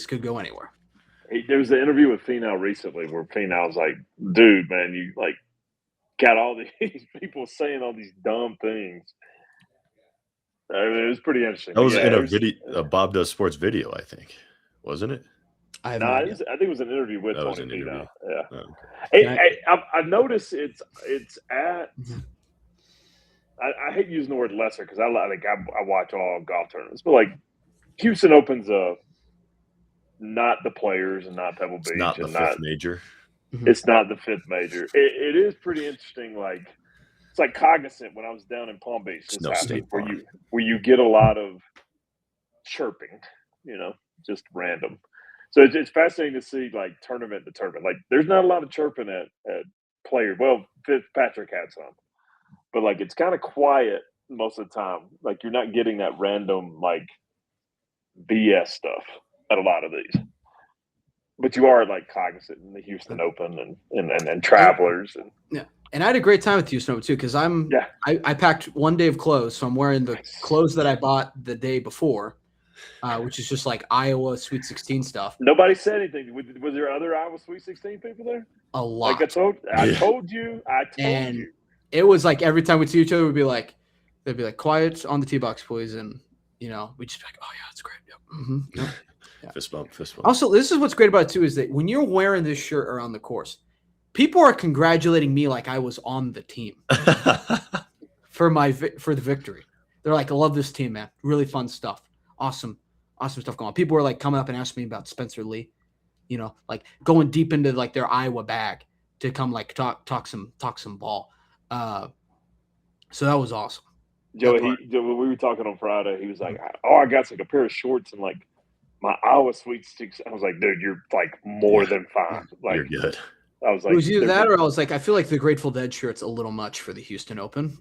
could go anywhere. There was an interview with Finau recently where Finau was like, dude, man, you, like, got all these people saying all these dumb things. I mean, it was pretty interesting. That was in a video, a Bob Does Sports video, I think. Wasn't it? I think it was an interview with Tony Finau. Yeah. Oh. I've noticed it's at I hate using the word lesser because I watch all golf tournaments, but like Houston Open's not the Players and not Pebble Beach. It's not the fifth major. It's not the 5th major. It is pretty interesting. Like It's like Cognizant when I was down in Palm Beach. This happened State where you get a lot of chirping, just random. So it's fascinating to see like tournament to tournament. Like there's not a lot of chirping at players. Well, Fitzpatrick had some, but like it's kind of quiet most of the time. Like you're not getting that random like BS stuff at a lot of these. But you are like Cognizant in the Houston Open and Travelers and yeah. And I had a great time with Houston Open too because I packed one day of clothes, so I'm wearing the clothes that I bought the day before, which is just like Iowa Sweet 16 stuff. Nobody said anything. Was there other Iowa Sweet 16 people there? A lot. Like I told you. And it was like every time we'd see each other, they'd be like, quiet on the tee box, please, and we'd just be like, oh yeah, it's great. Yep. Mm-hmm. Yep. Yeah. Fist bump. Also, this is what's great about it too is that when you're wearing this shirt around the course, people are congratulating me like I was on the team for the victory. They're like, I love this team, man. Really fun stuff. Awesome stuff going on. People were like coming up and asking me about Spencer Lee, like going deep into like their Iowa bag to come like talk some ball. So that was awesome. Joe, when we were talking on Friday, he was like, "Oh, I got like a pair of shorts and like my Iowa Sweet 16." I was like, "Dude, you're like more than fine. Like, you're good." I was like, it was either that or I was like, I feel like the Grateful Dead shirt's a little much for the Houston Open.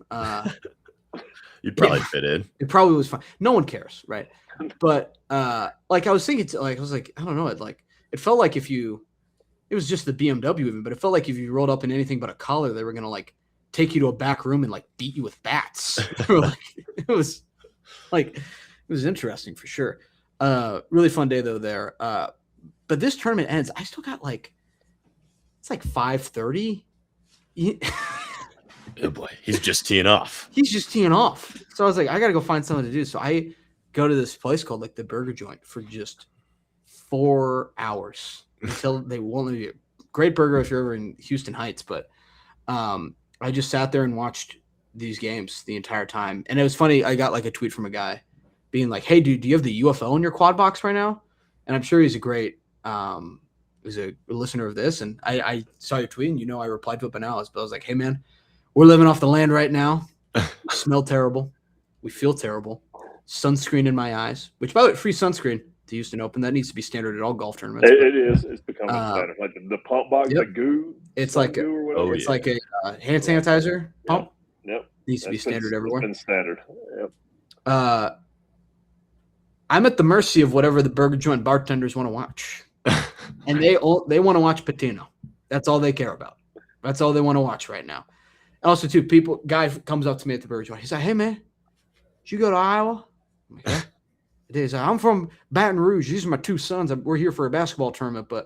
You'd probably fit in. It probably was fine. No one cares, right? But like I was thinking, I was like, I don't know. It felt like it was just the BMW even, but it felt like if you rolled up in anything but a collar, they were gonna like take you to a back room and like beat you with bats. It was interesting for sure. Really fun day though there. But this tournament ends. I still got it's like 5:30. Oh boy, he's just teeing off. So I was like, I gotta go find something to do. So I go to this place called like the Burger Joint for just 4 hours until they won't let you. Great burger if you're ever in Houston Heights, but I just sat there and watched these games the entire time. And it was funny. I got like a tweet from a guy being like, "Hey, dude, do you have the UFO in your quad box right now?" And I'm sure he's a great he's a listener of this. And I saw your tweet and I replied to it bananas. But I was like, "Hey, man, we're living off the land right now. We smell terrible. We feel terrible. Sunscreen in my eyes." Which, by the way, free sunscreen to Houston Open. That needs to be standard at all golf tournaments. It is. It's becoming standard. Like the pump box, the goo. It's like goo or whatever. It's like a hand sanitizer pump. Yep. Needs to be standard everywhere. It's been standard. Yep. I'm at the mercy of whatever the Burger Joint bartenders want to watch, and they want to watch Patino. That's all they care about. That's all they want to watch right now. Also, too, guy comes up to me at the Burger Joint. He's like, "Hey, man, did you go to Iowa?" I'm like, "Yeah." It is. I'm from Baton Rouge. These are my two sons. We're here for a basketball tournament, and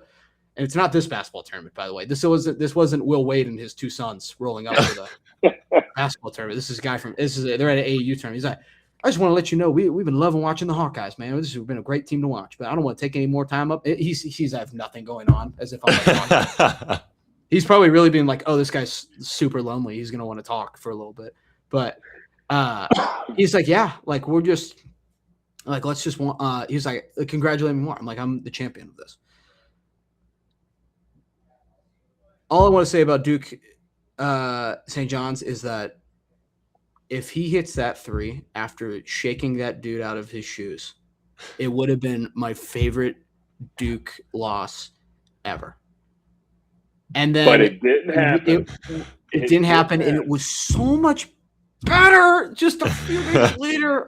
it's not this basketball tournament, by the way. This wasn't Will Wade and his two sons rolling up for the basketball tournament. This is a guy they're at an AAU tournament. He's like, "I just want to let you know we've been loving watching the Hawkeyes, man. This has been a great team to watch, but I don't want to take any more time up." He's I have nothing going on, as if I'm like, he's probably really being like, "Oh, this guy's super lonely. He's gonna want to talk for a little bit," but he's like, "Yeah, like we're just." Like, let's just want, he's like, "Congratulate me more." I'm like, "I'm the champion of this." All I want to say about Duke St. John's is that if he hits that three after shaking that dude out of his shoes, it would have been my favorite Duke loss ever. And then but it didn't happen. It didn't happen, and it was so much better just a few days later.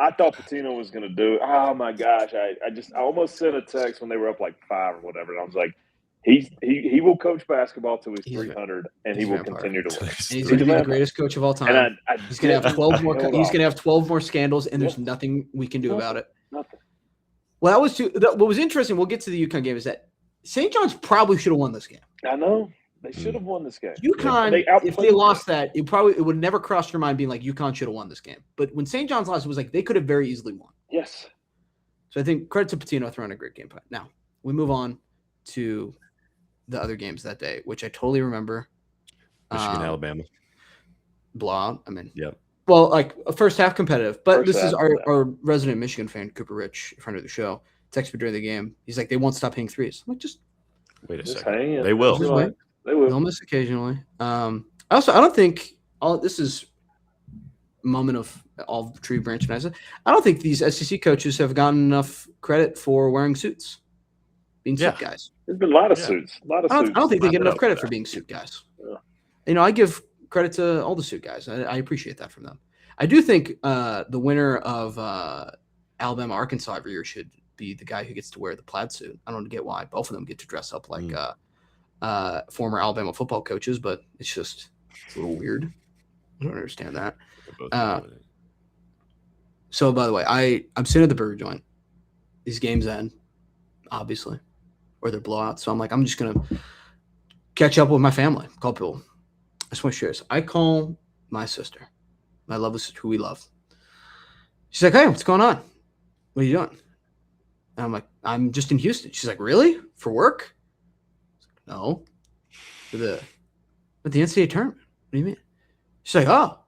I thought Patino was going to do it. Oh my gosh! I almost sent a text when they were up like 5 or whatever, and I was like, he will coach basketball till he's 300, and he will continue to win. He's going to be the greatest coach of all time. And he's going to have 12 more. He's going to have 12 more scandals, and there's nothing we can do about it. Nothing. Well, what was interesting. We'll get to the UConn game. Is that St. John's probably should have won this game. I know. They should have won this game. UConn, if they lost that, it would never cross your mind being like UConn should have won this game. But when St. John's lost, it was like they could have very easily won. Yes. So I think credit to Patino throwing a great game plan. Now we move on to the other games that day, which I totally remember. Michigan, Alabama. Blowout. I mean, yep. Well, like a first half competitive, but this is our resident Michigan fan, Cooper Rich, friend of the show, texted me during the game. He's like, they won't stop hitting threes. I'm like, just wait a second. They will. They will. They'll miss occasionally. I don't think this is a moment of all tree branch nice. I don't think these SEC coaches have gotten enough credit for wearing suits, being suit guys. There's been a lot of suits. A lot of suits. I don't think they get enough credit for being suit guys. Yeah. I give credit to all the suit guys. I appreciate that from them. I do think the winner of Alabama, Arkansas every year should be the guy who gets to wear the plaid suit. I don't get why both of them get to dress up like former Alabama football coaches, but it's a little weird. I don't understand that. So, by the way, I'm sitting at the burger joint. These games end, obviously, or they're blowouts. So I'm like, I'm just going to catch up with my family, call people. I just want to share this. I call my sister, my lovely sister, who we love. She's like, hey, what's going on? What are you doing? And I'm like, I'm just in Houston. She's like, really? For work? No. For the NCAA tournament. What do you mean? She's like, oh,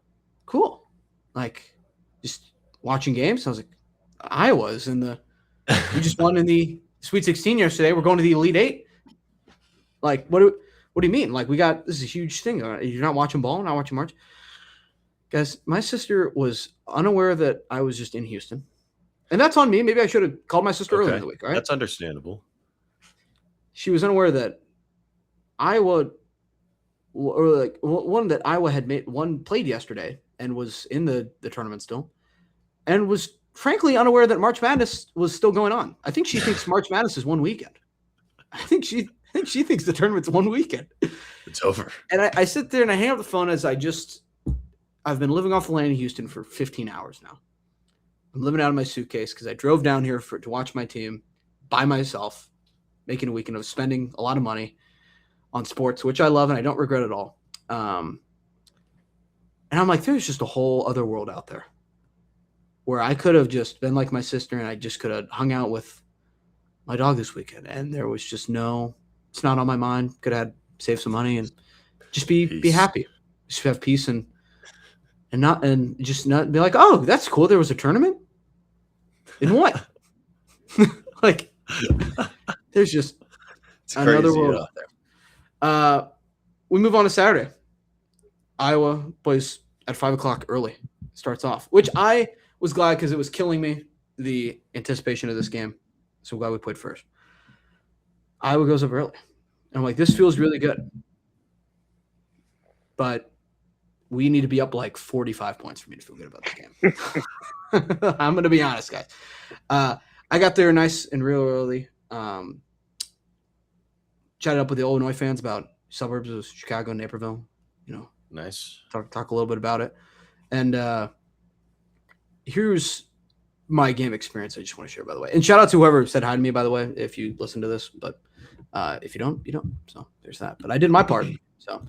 cool. Like, just watching games. I was like, Iowa's in we just won in the Sweet 16 yesterday. We're going to the Elite Eight. Like, what do you mean? Like, this is a huge thing. You're not watching ball, not watching March. Guys, my sister was unaware that I was just in Houston. And that's on me. Maybe I should have called my sister earlier in the week, right? That's understandable. She was unaware that Iowa, or like one that Iowa had played yesterday and was in the tournament still, and was frankly unaware that March Madness was still going on. I think she thinks March Madness is one weekend. I think she thinks the tournament's one weekend. It's over. And I sit there and I hang up the phone as I've been living off the land in Houston for 15 hours now. I'm living out of my suitcase because I drove down here to watch my team by myself, making a weekend of spending a lot of money on sports, which I love and I don't regret at all. And I'm like, there's just a whole other world out there where I could have just been like my sister and I just could have hung out with my dog this weekend. And there was just it's not on my mind. Could have saved some money and just be happy. Just have peace and just not be like, oh, that's cool. There was a tournament. In what? Like, there's just another world out there. We move on to Saturday. Iowa plays at 5:00 early. Starts off, which I was glad because it was killing me, the anticipation of this game. So glad we played first. Iowa goes up early. And I'm like, this feels really good. But we need to be up like 45 points for me to feel good about the game. I'm going to be honest, guys. I got there nice and real early. Chatted up with the Illinois fans about suburbs of Chicago, Naperville. Nice. Talk a little bit about it. And here's my game experience I just want to share, by the way. And shout out to whoever said hi to me, by the way, if you listen to this. But if you don't, you don't. So there's that. But I did my part. So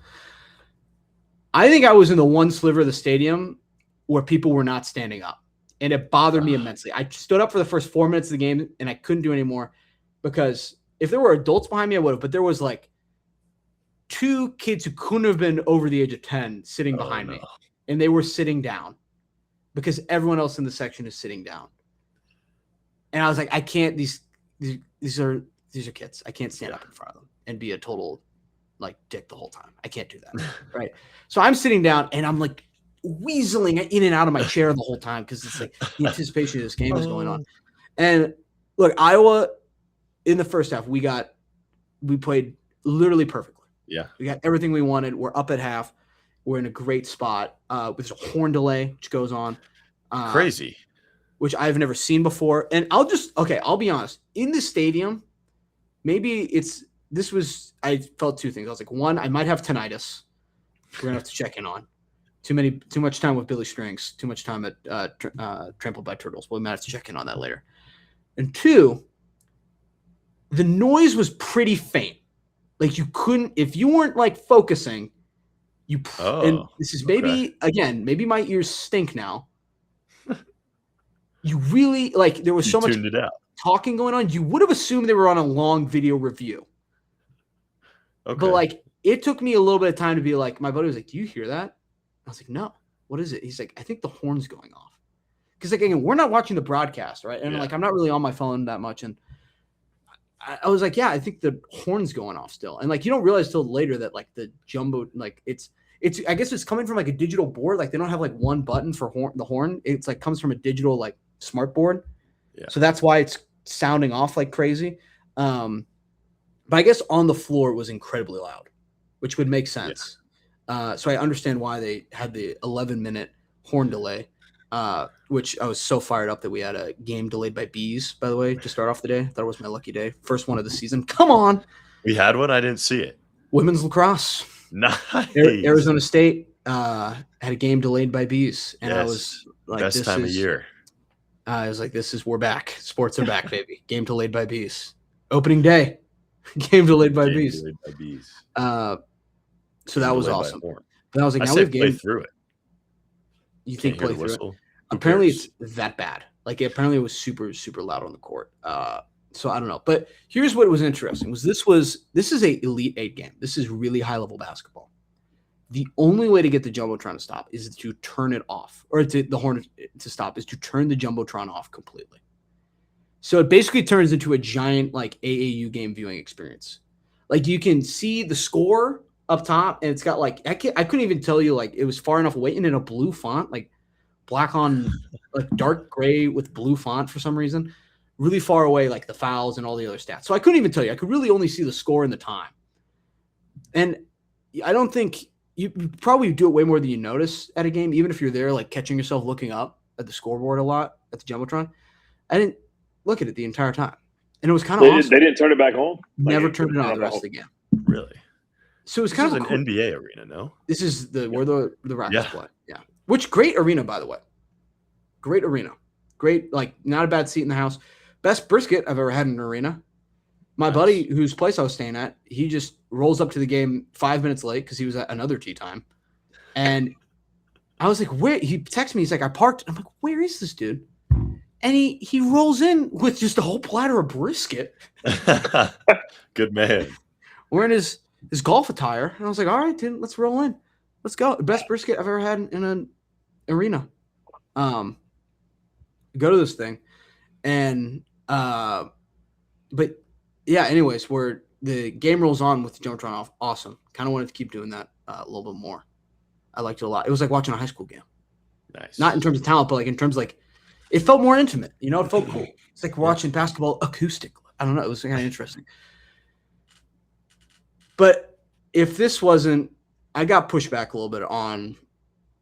I think I was in the one sliver of the stadium where people were not standing up. And it bothered me immensely. I stood up for the first 4 minutes of the game, and I couldn't do any more because if there were adults behind me, I would have. But there was like 2 kids who couldn't have been over the age of 10 sitting behind me. And they were sitting down because everyone else in the section is sitting down. And I was like, I can't. These are kids. I can't stand up in front of them and be a total like dick the whole time. I can't do that. Right. So I'm sitting down and I'm like weaseling in and out of my chair the whole time because it's like the anticipation of this game is going on. And look, Iowa in the first half, we played literally perfectly. Yeah. We got everything we wanted. We're up at half. We're in a great spot. There's a horn delay which goes on. Crazy. Which I've never seen before. And I'll be honest. In the stadium, I felt 2 things. I was like, one, I might have tinnitus. We're going to have to check in on. Too much time with Billy Strings. Too much time at Trampled by Turtles. We might have to check in on that later. And 2, the noise was pretty faint. Like you couldn't, if you weren't like focusing, and this is maybe my ears stink now. You really like there was so much talking going on. You would have assumed they were on a long video review. Okay. But like it took me a little bit of time to be like, my buddy was like, do you hear that? I was like, no, what is it? He's like, I think the horn's going off. Because like again, we're not watching the broadcast, right? And like I'm not really on my phone that much. And I was like, yeah, I think the horn's going off still. And like, you don't realize till later that like the jumbo, like it's, I guess it's coming from like a digital board. Like they don't have like one button for the horn. It's like comes from a digital like smart board. Yeah. So that's why it's sounding off like crazy. But I guess on the floor it was incredibly loud, which would make sense. Yeah. So I understand why they had the 11-minute horn delay, which I was so fired up that we had a game delayed by bees, by the way, to start off the day. I thought it was my lucky day. First one of the season. Come on. We had one? I didn't see it. Women's lacrosse. Nice. Arizona State had a game delayed by bees. And I was like, best time of year. I was like, we're back. Sports are back, baby. Game delayed by bees. Opening day. Game delayed by bees. Delayed by bees. So that was awesome. But I was like, now we've play through it. You think play through it? Apparently it's that bad. Like apparently it was super, super loud on the court. So I don't know. But here's what was interesting this is a Elite 8 game. This is really high level basketball. The only way to get the Jumbotron to stop is to turn it off, or the horn to stop is to turn the Jumbotron off completely. So it basically turns into a giant like AAU game viewing experience. Like you can see the score up top, and it's got like I couldn't even tell you like it was far enough away and in a blue font, like black on like dark gray with blue font for some reason, really far away, like the fouls and all the other stats. So I couldn't even tell you. I could really only see the score and the time. And I don't think you probably do it way more than you notice at a game, even if you're there like catching yourself looking up at the scoreboard a lot at the Jumbotron. I didn't look at it the entire time. And it was kind of awesome. They didn't turn it back on? Never turned it on the rest of the game. Really? So it's kind of an NBA arena, no? This is where the Raptors play. Yeah. Which great arena, by the way. Great arena. Great, like not a bad seat in the house. Best brisket I've ever had in an arena. My buddy, whose place I was staying at, he just rolls up to the game 5 minutes late because he was at another tea time. And I was like, where? He texted me. He's like, I parked. I'm like, where is this dude? And he rolls in with just a whole platter of brisket. Good man. Wearing his golf attire. And I was like, all right, dude, let's roll in. Let's go. The best brisket I've ever had in an arena. Go to this thing. And but yeah, anyways, where the game rolls on with the Jumbotron off, awesome. Kind of wanted to keep doing that a little bit more. I liked it a lot. It was like watching a high school game. Nice. Not in terms of talent, but like in terms of like it felt more intimate. You know, it felt cool. It's like watching basketball acoustic. I don't know. It was kind of interesting. But if this wasn't, I got pushed back a little bit on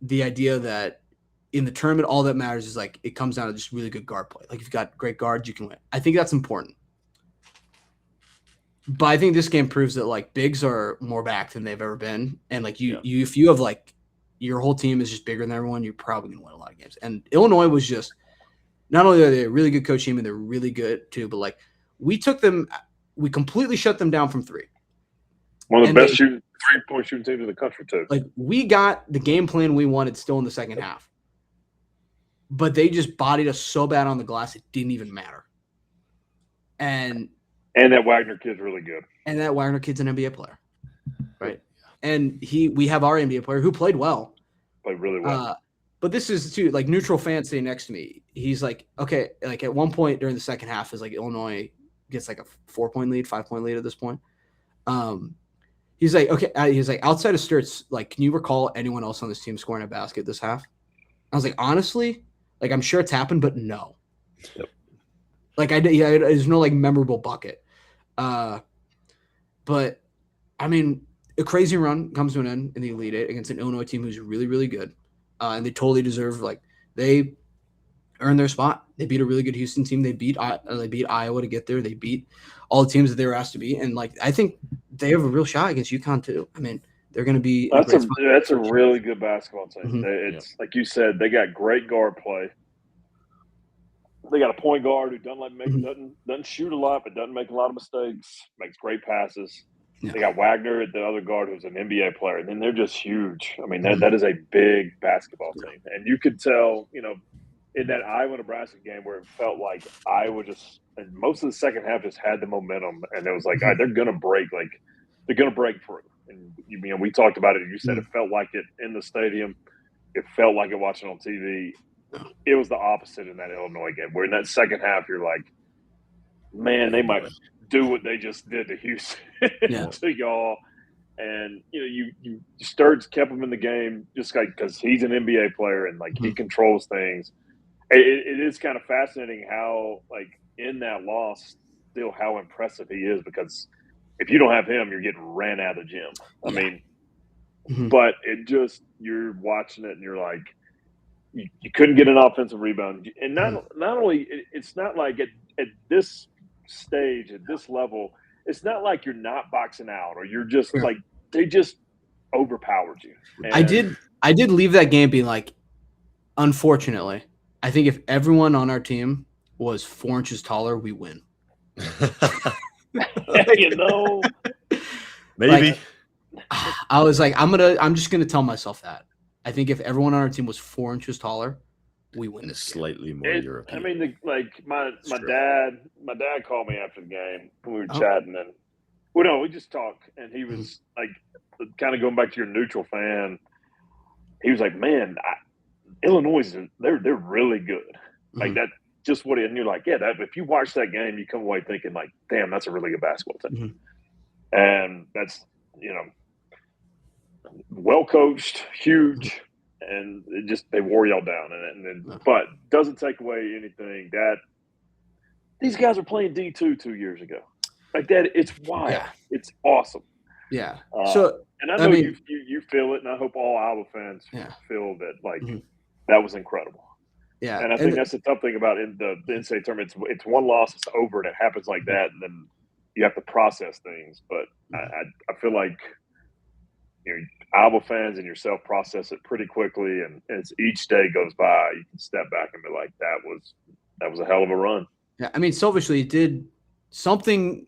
the idea that in the tournament, all that matters is like it comes down to just really good guard play. Like if you've got great guards, you can win. I think that's important. But I think this game proves that like bigs are more back than they've ever been. And like you if you have like your whole team is just bigger than everyone, you're probably gonna win a lot of games. And Illinois was just not only are they a really good coach team and they're really good too, but like we completely shut them down from three. One of the best 3-point shooting teams in the country too. Like we got the game plan we wanted still in the second half. But they just bodied us so bad on the glass it didn't even matter. And that Wagner kid's really good. And that Wagner kid's an NBA player. Right. And we have our NBA player who played well. Played really well. But this is too like neutral fan sitting next to me. He's like, okay, like at one point during the second half is like Illinois gets like a 4-point lead, 5-point lead at this point. He's like, okay, he's like outside of Sturts, like, can you recall anyone else on this team scoring a basket this half? I was like, honestly, like I'm sure it's happened, but no. Yep. Like there's no like memorable bucket. But I mean, a crazy run comes to an end in the Elite Eight against an Illinois team who's really, really good. And they totally deserve, like, they earned their spot. They beat a really good Houston team. They beat Iowa to get there. They beat all the teams that they were asked to beat. And, like, I think they have a real shot against UConn, too. I mean, they're going to be – That's a really good basketball team. Mm-hmm. It's like you said, they got great guard play. They got a point guard who doesn't shoot a lot, but doesn't make a lot of mistakes, makes great passes. Yeah. They got Wagner at the other guard who's an NBA player, and then they're just huge. I mean, that is a big basketball team. And you could tell, you know, in that Iowa-Nebraska game where it felt like Iowa just – and most of the second half just had the momentum, and it was like, all right, they're going to break. Like, they're going to break through. And, you know, we talked about it. You said it felt like it in the stadium. It felt like it watching on TV. It was the opposite in that Illinois game, where in that second half you're like, man, they might do what they just did to Houston Yeah. to y'all. And you Sturds kept him in the game just like because he's an NBA player and like he controls things. It is kind of fascinating how like in that loss, still how impressive he is because if you don't have him, you're getting ran out of the gym. I mean, but it just you're watching it and you're like, you couldn't get an offensive rebound, and not only it's not like at this stage at this level, it's not like you're not boxing out or you're just like they just overpowered you. And I did leave that game being like, unfortunately, I think if everyone on our team was 4 inches taller, we win. Maybe. Like, I was like, I'm just gonna tell myself that. I think if everyone on our team was 4 inches taller, we win this game. Slightly more European. I mean, my dad called me after the game. We were chatting, and we just talked, and he was like, kind of going back to your neutral fan. He was like, "Man, Illinois they're really good." Like that, just what. And you're like, yeah. That if you watch that game, you come away thinking like, "Damn, that's a really good basketball team," and that's well coached, huge, and they wore y'all down. But doesn't take away anything that these guys are playing D2 2 years ago. Like that, it's wild. Yeah. It's awesome. Yeah. And I know you feel it, and I hope all Iowa fans feel that like that was incredible. Yeah. And I think that's the tough thing about the NCAA tournament. It's one loss, it's over, and it happens like that, and then you have to process things. But I feel like Iowa fans and yourself process it pretty quickly, and as each day goes by, you can step back and be like, that was a hell of a run. Yeah, I mean, selfishly, it did something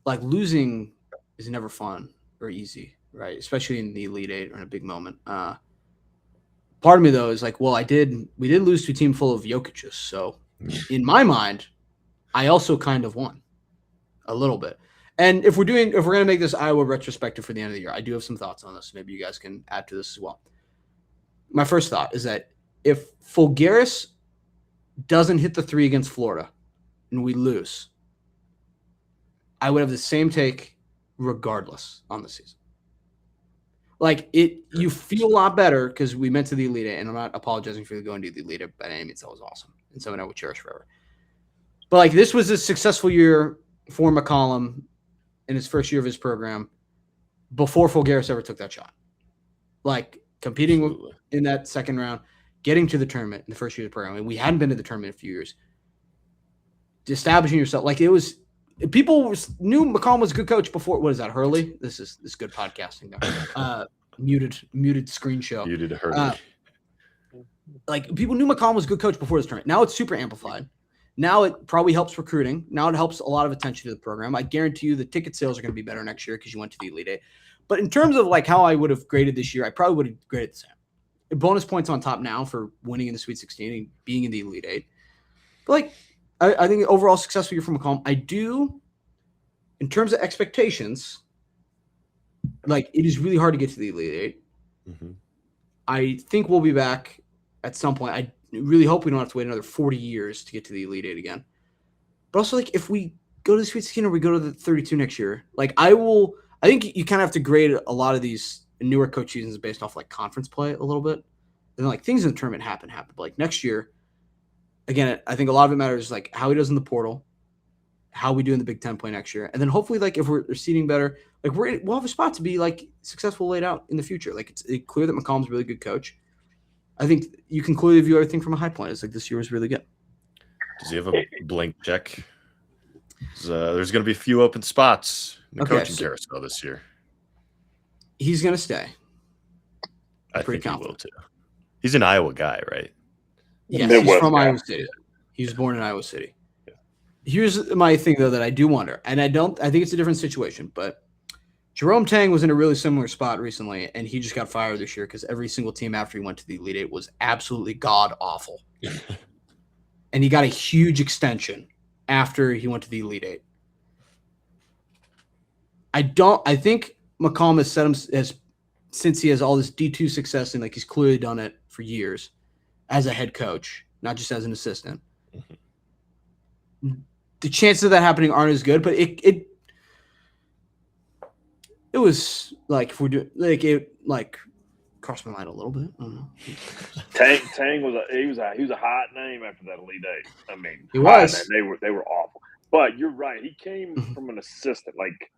like losing is never fun or easy, right? Especially in the Elite Eight or in a big moment. Part of me though is like, well, we did lose to a team full of Jokic's, so in my mind, I also kind of won a little bit. And if we're going to make this Iowa retrospective for the end of the year, I do have some thoughts on this. Maybe you guys can add to this as well. My first thought is that if Fulgaris doesn't hit the 3 against Florida and we lose, I would have the same take regardless on the season. Like you feel a lot better because we went to the Elite Eight, and I'm not apologizing for going to the Elite Eight by any means. That was awesome, and something I would cherish forever. But like this was a successful year for McCollum in his first year of his program before Fulgaris ever took that shot. Like competing in that second round, getting to the tournament in the first year of the program. And we hadn't been to the tournament in a few years. Establishing yourself. Like it was – people knew McCollum was a good coach before – what is that, Hurley? This is good podcasting. Muted screen show. Muted Hurley. Like people knew McCollum was a good coach before this tournament. Now it's super amplified. Now it probably helps recruiting. Now it helps a lot of attention to the program. I guarantee you the ticket sales are going to be better next year because you went to the Elite Eight. But in terms of like how I would have graded this year, I probably would have graded the same. Bonus points on top now for winning in the Sweet 16 and being in the Elite Eight. But like I think overall successful year for McCollum. I do, in terms of expectations, like it is really hard to get to the Elite Eight. Mm-hmm. I think we'll be back at some point. I really hope we don't have to wait another 40 years to get to the Elite Eight again. But also, like, if we go to the Sweet 16 or we go to the 32 next year, like, I think you kind of have to grade a lot of these newer coach seasons based off, like, conference play a little bit. And then, like, things in the tournament happen. But, like, next year, again, I think a lot of it matters, like, how he does in the portal, how we do in the Big Ten play next year. And then hopefully, like, if we're seeding better, like, we'll have a spot to be, like, successful laid out in the future. Like, it's clear that McCollum's a really good coach. I think you can clearly view everything from a high point. It's like this year was really good. Does he have a blank check? There's going to be a few open spots in the coaching carousel this year. He's going to stay. I think he will too. He's an Iowa guy, right? Yes, he's from Iowa City. He was born in Iowa City. Yeah. Here's my thing, though, that I do wonder, and I think it's a different situation, but Jerome Tang was in a really similar spot recently, and he just got fired this year because every single team after he went to the Elite Eight was absolutely god-awful. And he got a huge extension after he went to the Elite Eight. I think McCollum has set him since he has all this D2 success and like he's clearly done it for years as a head coach, not just as an assistant. Mm-hmm. the chances of that happening aren't as good, but it was like if we're doing like it like crossed my mind a little bit. I don't know. Tang was a hot name after that Elite Eight. I mean, He was. Name. They were awful. But you're right. He came from an assistant. Like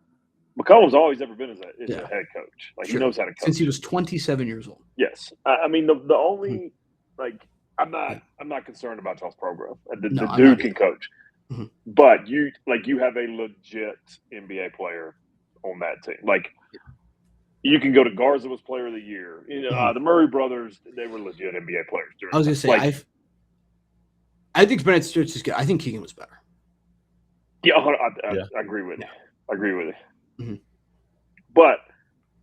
McCollum's always ever been as a head coach. Like he knows how to coach since he was 27 years old. Yes, I mean the only like I'm not concerned about y'all's program. The Duke can coach, but you have a legit NBA player on that team. Like you can go to Garza was Player of the Year. You know, the Murray brothers, they were legit NBA players. I was gonna say I think Bennett Stewart is good. I think Keegan was better. Yeah, I agree with you. I agree with you. But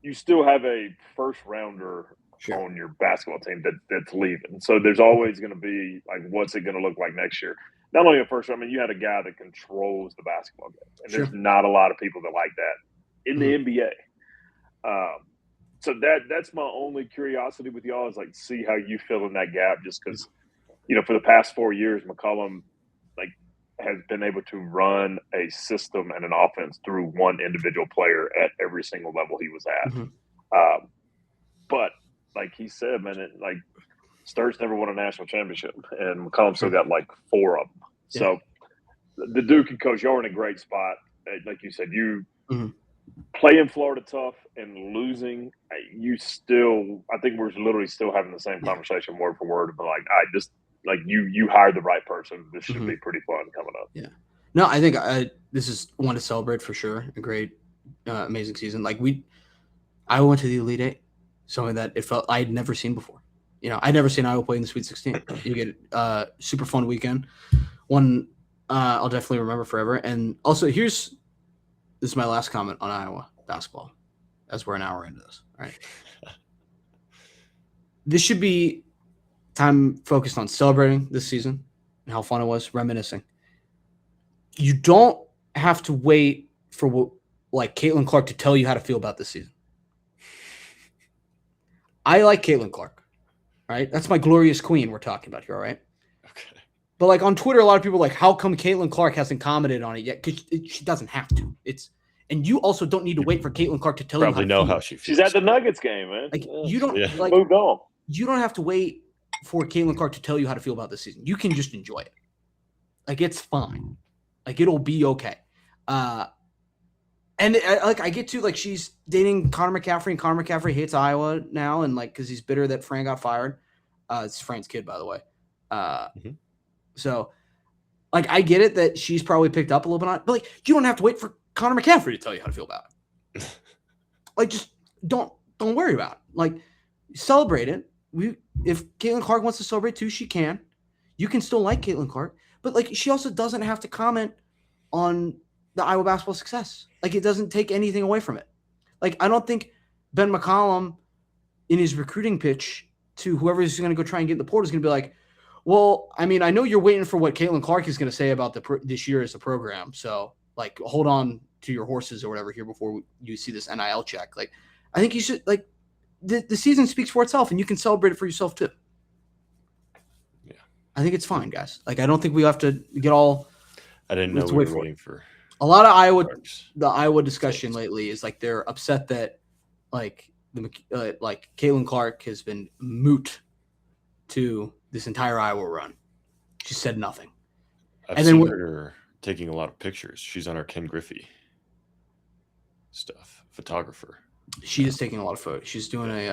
you still have a first rounder on your basketball team that's leaving. So there's always going to be like, what's it going to look like next year? Not only a first round, I mean, you had a guy that controls the basketball game. And there's not a lot of people that like that in the NBA. So that's my only curiosity with y'all is like, see how you fill in that gap just because, for the past 4 years, McCollum has been able to run a system and an offense through one individual player at every single level he was at. But like he said, man, Sturt's never won a national championship, and McCollum still got like 4 of them. Yeah. So the Duke and coach, y'all are in a great spot. Like you said, you playing Florida tough and losing, I think we're literally still having the same conversation word for word. But you hired the right person. This should be pretty fun coming up. Yeah. No, I think this is one to celebrate for sure. A great, amazing season. Like I went to the Elite Eight, something that it felt I had never seen before. I'd never seen Iowa play in the Sweet 16. You get a super fun weekend. One I'll definitely remember forever. And also, this is my last comment on Iowa basketball, as we're an hour into this. All right. This should be time focused on celebrating this season and how fun it was, reminiscing. You don't have to wait for Caitlin Clark to tell you how to feel about this season. I like Caitlin Clark, right? That's my glorious queen we're talking about here, all right? Okay. But on Twitter, a lot of people are like, how come Caitlin Clark hasn't commented on it yet? Because she doesn't have to. And you also don't need to wait for Caitlin Clark to tell you how she feels. She's at the Nuggets game, man. You don't moved on. You don't have to wait for Caitlin Clark to tell you how to feel about this season. You can just enjoy it. It's fine. It'll be okay. And I get to she's dating Connor McCaffrey, and Connor McCaffrey hates Iowa now, and because he's bitter that Fran got fired. It's Fran's kid, by the way. So I get it that she's probably picked up a little bit on it, but you don't have to wait for Connor McCaffrey to tell you how to feel about it. Just don't worry about it. Celebrate it. If Caitlin Clark wants to celebrate too, she can. You can still like Caitlin Clark, but she also doesn't have to comment on the Iowa basketball success. It doesn't take anything away from it. I don't think Ben McCollum in his recruiting pitch to whoever is going to go try and get in the portal is going to be like, well, I mean, I know you're waiting for what Caitlin Clark is going to say about this year as a program. So hold on to your horses or whatever here before you see this NIL check. I think you should the season speaks for itself, and you can celebrate it for yourself too. Yeah, I think it's fine, guys. I don't think we have to get all. I didn't know we were waiting for a lot of the Iowa discussion lately is they're upset that Caitlin Clark has been moot to this entire Iowa run. She said nothing. I've seen her taking a lot of pictures. She's on our Ken Griffey stuff, photographer. She is taking a lot of photos. She's doing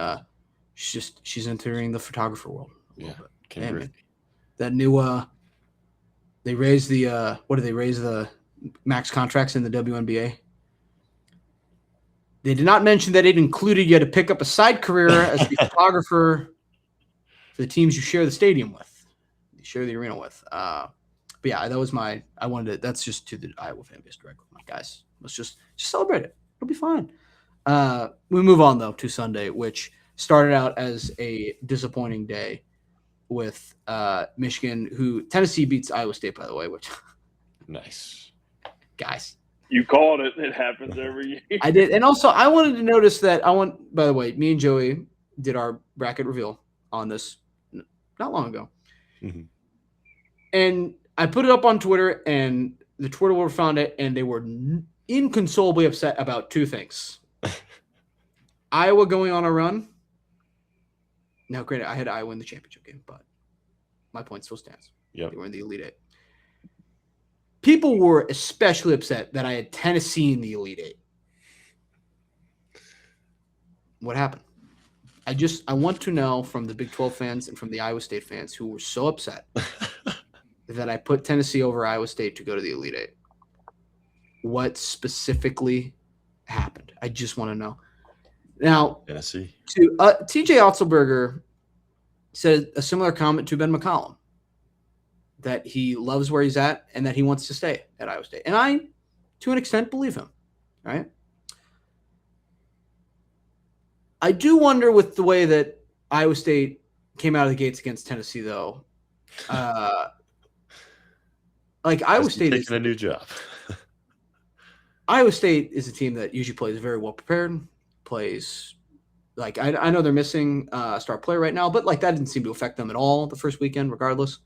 she's entering the photographer world. Yeah, Ken Griffey. Man. That new they raised the what did they raise the max contracts in the WNBA? They did not mention that it included you had to pick up a side career as the photographer for the teams you share the stadium with, you share the arena with. But yeah, that was that's just to the Iowa fan base directly. Guys, let's just celebrate it. It'll be fine. We move on though to Sunday, which started out as a disappointing day with Michigan, who Tennessee beats Iowa State, by the way, which nice. Guys. You called it. It happens every year. I did. And also I wanted to notice that by the way, me and Joey did our bracket reveal on this not long ago. Mm-hmm. And I put it up on Twitter, and the Twitter world found it, and they were inconsolably upset about two things. Iowa going on a run. Now, granted, I had Iowa in the championship game, but my point still stands. Yep. They were in the Elite Eight. People were especially upset that I had Tennessee in the Elite Eight. What happened? I want to know from the Big 12 fans and from the Iowa State fans who were so upset that I put Tennessee over Iowa State to go to the Elite Eight. What specifically happened? I just want to know. Now, Tennessee. TJ Otzelberger said a similar comment to Ben McCollum, that he loves where he's at and that he wants to stay at Iowa State. And I, to an extent, believe him, right? I do wonder with the way that Iowa State came out of the gates against Tennessee, though. Iowa State is taking a new job. Iowa State is a team that usually plays very well prepared, plays I know they're missing a star player right now, but that didn't seem to affect them at all the first weekend, regardless.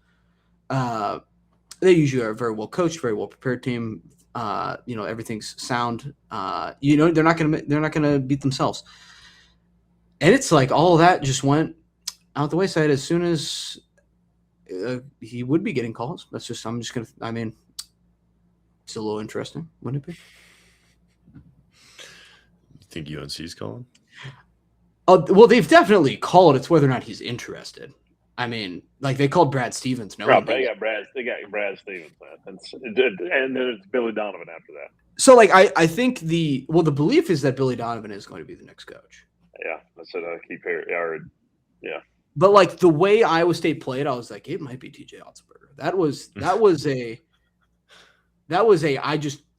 They usually are a very well coached, very well prepared team. Everything's sound. They're not gonna beat themselves. And it's all of that just went out the wayside as soon as he would be getting calls. It's a little interesting, wouldn't it be? You think UNC's calling? Oh, well, they've definitely called. It's whether or not he's interested. They called Brad Stevens. No, they got Brad Stevens, man. And then it's Billy Donovan after that. So, I think the belief is that Billy Donovan is going to be the next coach. Yeah, that's what I keep hearing. Yeah. But the way Iowa State played, I was like, it might be TJ Otzelberger.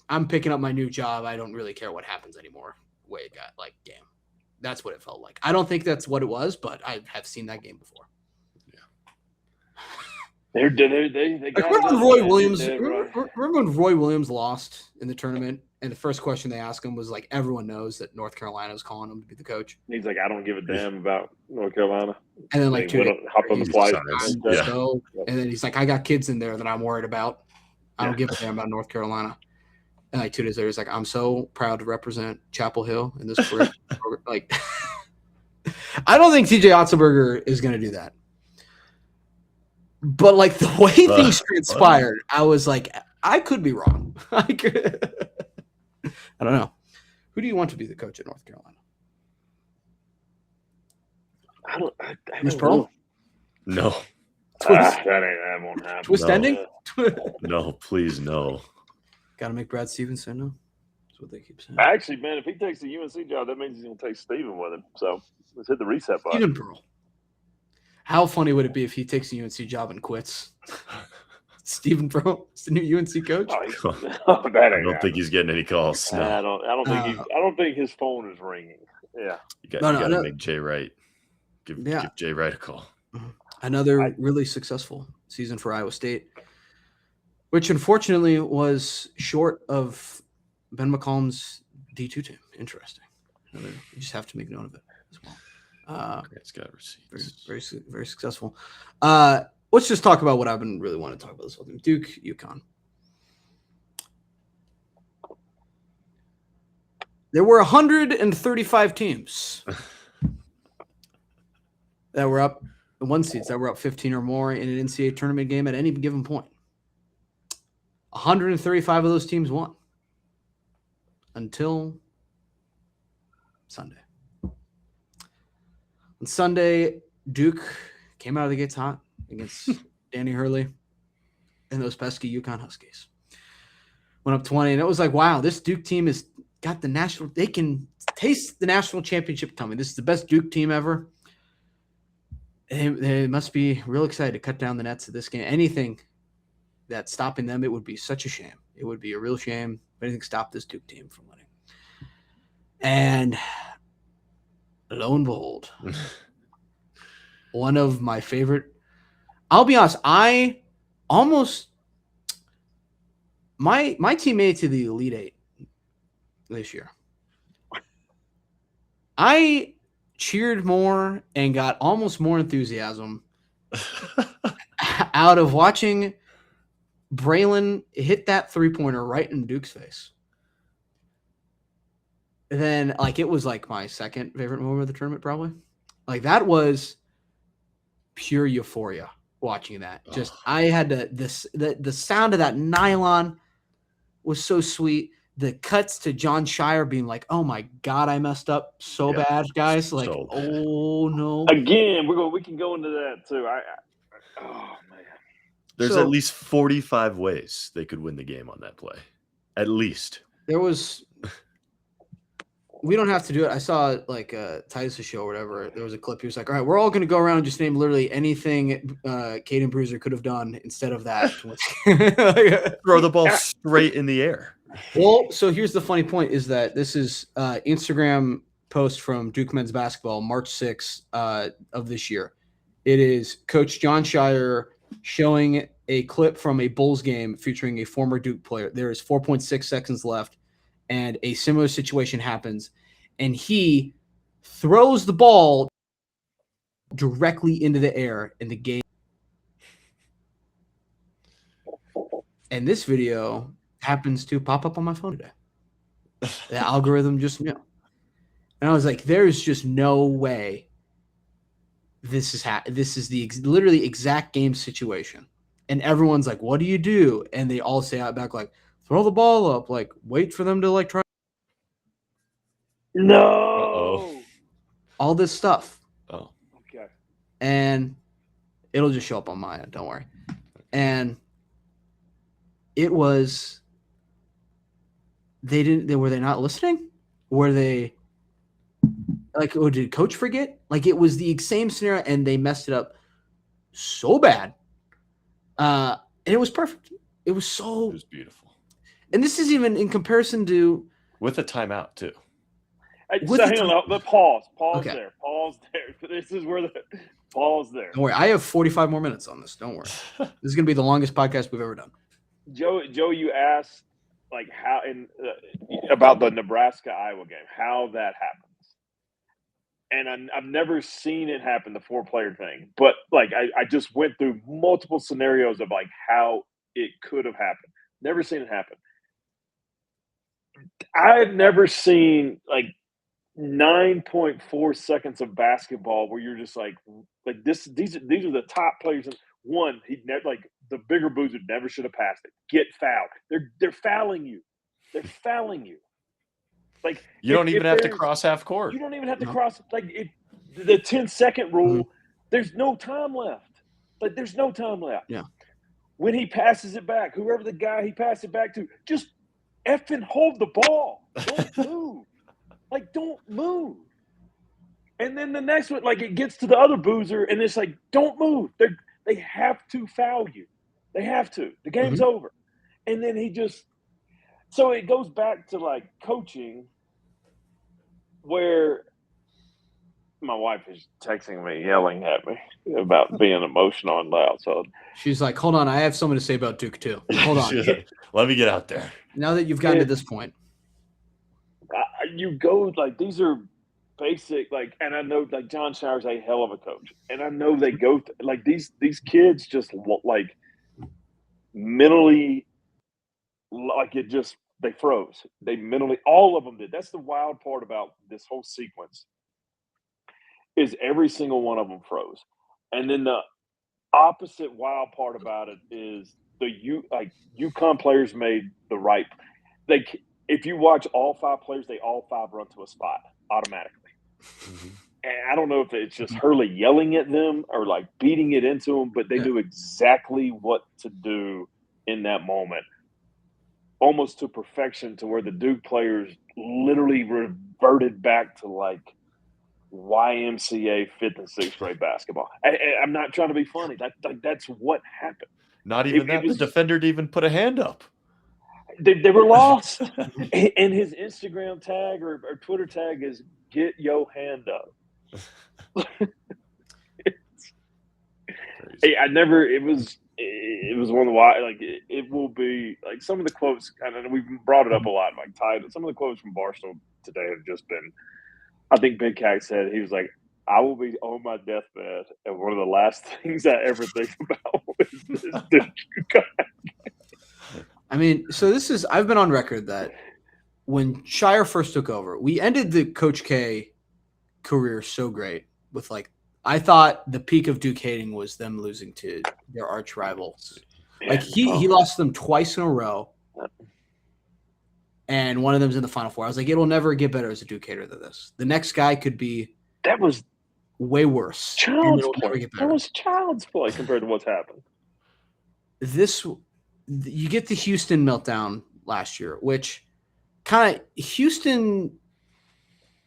I'm picking up my new job. I don't really care what happens anymore. Way it got damn. That's what it felt like. I don't think that's what it was, but I have seen that game before. Yeah. They got remember when Roy Williams. Remember when Roy Williams lost in the tournament, and the first question they asked him was everyone knows that North Carolina is calling him to be the coach. He's like, I don't give a damn about North Carolina. And then 2 days hop on the flight. And then he's like, I got kids in there that I'm worried about. I don't give a damn about North Carolina. And 2 days later, he's like, I'm so proud to represent Chapel Hill in this great program. I don't think TJ Otzelberger is going to do that. But the way things transpired, I was like, I could be wrong. I don't know. Who do you want to be the coach at North Carolina? Who's Pearl? No. That won't happen. Twist ending? No, please, no. Got to make Brad Stevens say no. That's what they keep saying. Actually, man, if he takes the UNC job, that means he's going to take Steven with him. So let's hit the reset button. Steven Pearl. How funny would it be if he takes a UNC job and quits? Steven Pearl is the new UNC coach. I don't think he's getting any calls. No. I don't think his phone is ringing. Yeah. You got to make Jay Wright. Give Jay Wright a call. Another really successful season for Iowa State, which unfortunately was short of Ben McCollum's D2 team. Interesting. You just have to make note of it as well. It's got receipts. Very, very successful. Let's just talk about what I've been really wanting to talk about this whole thing. Duke, Yukon. There were 135 teams that were up, the 1 seeds that were up 15 or more in an NCAA tournament game at any given point. 135 of those teams won until Sunday. On Sunday, Duke came out of the gates hot against Danny Hurley and those pesky Yukon Huskies. Went up 20, and it was like, wow, this Duke team has got the national – they can taste the national championship coming. This is the best Duke team ever. They must be real excited to cut down the nets of this game. Anything that's stopping them, it would be such a shame. It would be a real shame if anything stopped this Duke team from winning. And lo and behold, one of my favorite – I'll be honest, I almost – my team made it to the Elite Eight this year. I cheered more and got almost more enthusiasm out of watching Braylon hit that 3-pointer right in Duke's face. And then, like, it was like my second favorite moment of the tournament, probably. Like, that was pure euphoria watching that. Just I had to the sound of that nylon was so sweet. The cuts to John Shire being like, "Oh my god, I messed up so bad, guys!" Like, so bad. oh no. Again, we can go into that too. Oh man. There's at least 45 ways they could win the game on that play. At least. There was. We don't have to do it. I saw like Titus' show or whatever. There was a clip. He was like, "All right, we're all going to go around and just name literally anything Caden Bruiser could have done instead of that." Throw the ball straight in the air. Well, so here's the funny point: is that this is Instagram post from Duke men's basketball, March 6th of this year. It is Coach John Shire showing a clip from a Bulls game featuring a former Duke player. There is 4.6 seconds left. And a similar situation happens, and he throws the ball directly into the air in the game. And this video happens to pop up on my phone today. The algorithm just knew. And I was like, there's just no way this is the literally exact game situation. And everyone's like, what do you do? And they all say out back like, throw the ball up, like wait for them to like try. No. Uh-oh. All this stuff. Oh. Okay. And it'll just show up on my end, don't worry. And it was were they not listening? Were they like, oh, did coach forget? Like it was the same scenario and they messed it up so bad. And it was perfect. It was beautiful. And this is even in comparison to with a timeout too. So hang on, but pause okay. there. Pause there. This is where the pause there. Don't worry, I have 45 more minutes on this. Don't worry. This is going to be the longest podcast we've ever done. Joe, you asked like how about the Nebraska Iowa game, how that happens, and I've never seen it happen, the 4-player thing. But like I just went through multiple scenarios of like how it could have happened. Never seen it happen. I've never seen like 9.4 seconds of basketball where you're just like this. These are the top players. One, he never like the bigger boozer never should have passed it. Get fouled. They're fouling you. They're fouling you. Like you don't even have to cross half court. You don't even have to cross. Like the 10-second rule. There's no time left. Like there's no time left. Yeah. When he passes it back, whoever the guy he passed it back to, just effing hold the ball. Don't move. Like, don't move. And then the next one, like, it gets to the other boozer, and it's like, don't move. They have to foul you. They have to. The game's over. And then so it goes back to, like, coaching where my wife is texting me, yelling at me about being emotional and loud. So she's like, hold on, I have something to say about Duke, too. Hold on. Let me get out there. Now that you've gotten to this point. You go like these are basic like, and I know like John Shire's a hell of a coach, and I know they go like these kids just like mentally like it just they froze. They mentally, all of them did. That's the wild part about this whole sequence is every single one of them froze, and then the opposite wild part about it is Yukon players made the right. If you watch all 5 players, they all 5 run to a spot automatically. Mm-hmm. And I don't know if it's just Hurley yelling at them or like beating it into them, but they do exactly what to do in that moment, almost to perfection, to where the Duke players literally reverted back to like YMCA 5th and 6th grade basketball. I'm not trying to be funny. That's what happened. Not even the defender didn't even put a hand up. They were lost. And his Instagram tag or Twitter tag is "Get Your Hand Up." It was one of the like it will be like some of the quotes, and we've brought it up a lot, like some of the quotes from Barstool today have just been. I think Big Cat said, he was like, I will be on my deathbed, and one of the last things I ever think about is this Duke. I mean, so I've been on record that when Shire first took over, we ended the Coach K career so great with I thought the peak of Duke hating was them losing to their arch rivals. Like he lost them twice in a row, and one of them's in the Final Four. I was like, it'll never get better as a Duke hater than this. The next guy could be way worse. Child's play. That was child's play compared to what's happened. You get the Houston meltdown last year, which kind of Houston,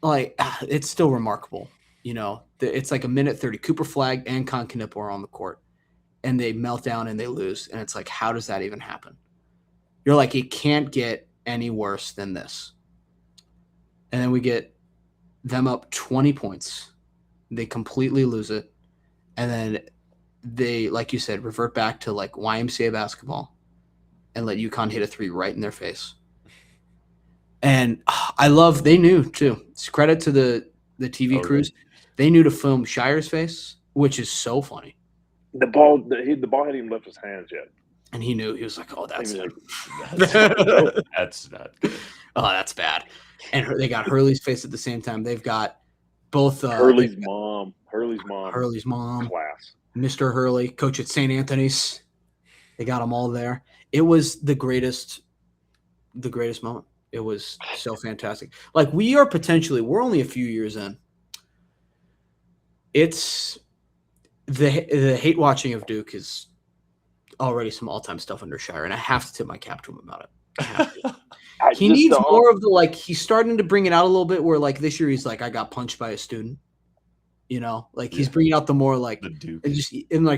it's still remarkable. It's like a minute 30. Cooper Flagg and Con Knipp are on the court, and they melt down and they lose. And it's like, how does that even happen? You're like, it can't get any worse than this. And then we get them up 20 points. They completely lose it. And then they, like you said, revert back to YMCA basketball and let UConn hit a 3 right in their face. And they knew too. It's credit to the TV crews. They knew to film Shire's face, which is so funny. The ball hadn't even left his hands yet. And he knew. He was like, oh, that's it. That's not good. Oh, that's bad. And they got Hurley's face at the same time. They've got both Hurley's mom. Class. Mr. Hurley, coach at St. Anthony's. They got them all there. It was the greatest moment. It was so fantastic. We're only a few years in. It's the hate watching of Duke is already some all-time stuff under Shire, and I have to tip my cap to him about it. He needs more of he's starting to bring it out a little bit where this year he's like, I got punched by a student. He's bringing out the more the Duke. And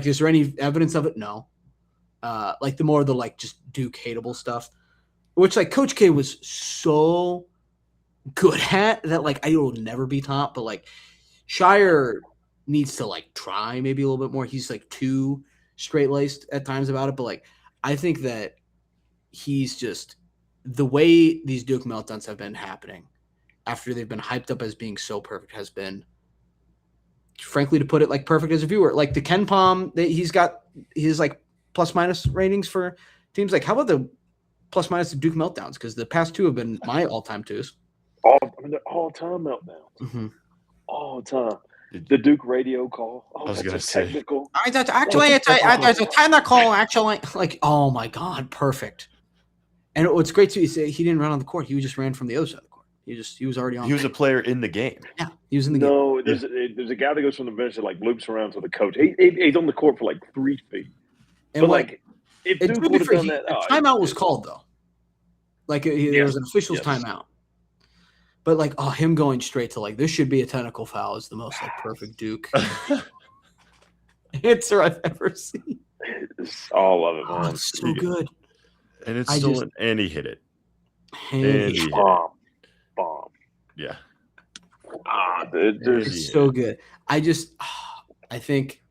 is there any evidence of it? No. The more of the just Duke hateable stuff, which Coach K was so good at that I will never be top, but Shire needs to try maybe a little bit more. He's too straight-laced at times about it, but I think that he's just the way these Duke meltdowns have been happening after they've been hyped up as being so perfect has been, frankly, to put it perfect as a viewer. The Ken Palm, he's got his plus minus ratings for teams. How about the plus minus of Duke meltdowns? Because the past two have been my all-time twos. They're all-time meltdowns. Mm-hmm. All time. The Duke radio call. I was going to say. Technical. There's a technical, actually. Oh, my God, perfect. And what's great, too, is he didn't run on the court. He just ran from the other side of the court. He was already on. He was a player in the game. Yeah, he was in the game. No, there's a guy that goes from the bench that loops around to the coach. He's on the court for 3 feet. And but if Duke would have done that, timeout was called though. There was an official's timeout. But him going straight to this should be a technical foul is the most perfect Duke answer I've ever seen. It's all of it, man. It's so good. And it's stolen, and he hit it. Bomb. Yeah. It's so good. I think,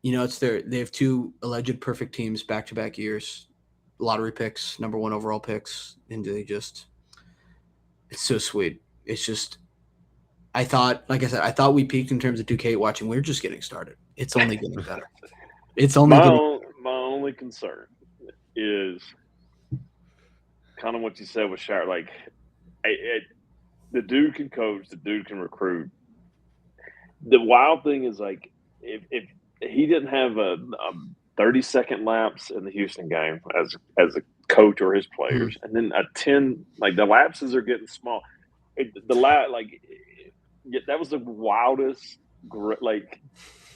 it's they have 2 alleged perfect teams back-to-back years, lottery picks, number 1 overall picks, and it's so sweet. It's just, I thought we peaked in terms of Duke hate watching. We're just getting started. It's only getting better. My only concern is kind of what you said with Shire. The dude can coach, the dude can recruit. The wild thing is if he didn't have a 30-second lapse in the Houston game as a coach or his players, and then a 10 the lapses are getting small. That was the wildest.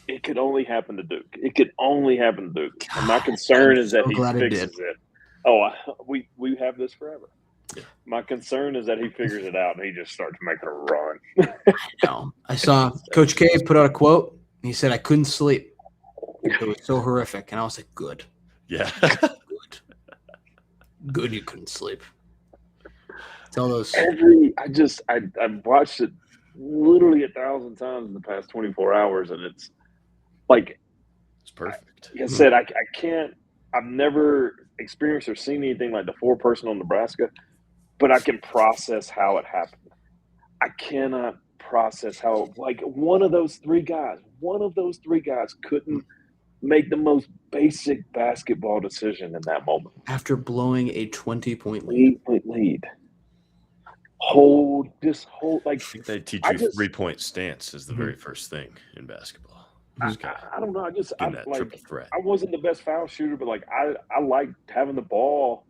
It could only happen to Duke. It could only happen to Duke. And my concern is that he fixes it. Oh, we have this forever. Yeah. My concern is that he figures it out and he just starts making a run. I know. I saw Coach K put out a quote. And he said, "I couldn't sleep. It was so horrific." And I was like, "Good." Yeah. Good. You couldn't sleep. Tell those. I've watched it literally 1,000 times in the past 24 hours, and it's it's perfect. Like I said, I can't. I've never experienced or seen anything like the 4-person on Nebraska, but I can process how it happened. I cannot process how one of those three guys couldn't make the most basic basketball decision in that moment. After blowing a 20-point lead. 8-point lead. Hold. Like, I think they teach you 3-point stance is the very first thing in basketball. I don't know. Triple threat. I wasn't the best foul shooter, but like I like having the ball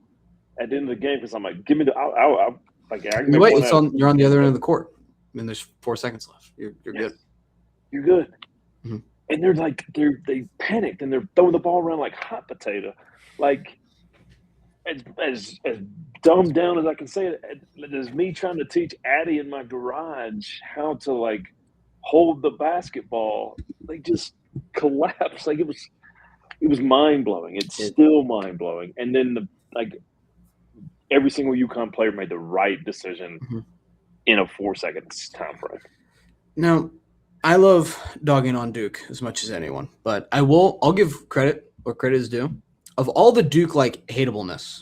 at the end of the game because I'm like, give me the. You're on the other end of the court. I mean, there's 4 seconds left. You're good. You're good. Mm-hmm. And they're like they panicked and they're throwing the ball around like hot potato, like as dumbed down as I can say it. As me trying to teach Addie in my garage how to like hold the basketball, they just collapsed. Like it was mind blowing. It's still mind blowing. And then every single UConn player made the right decision in a 4 seconds time frame. Now, I love dogging on Duke as much as anyone, but I'll give credit where credit is due. Of all the Duke like hateableness,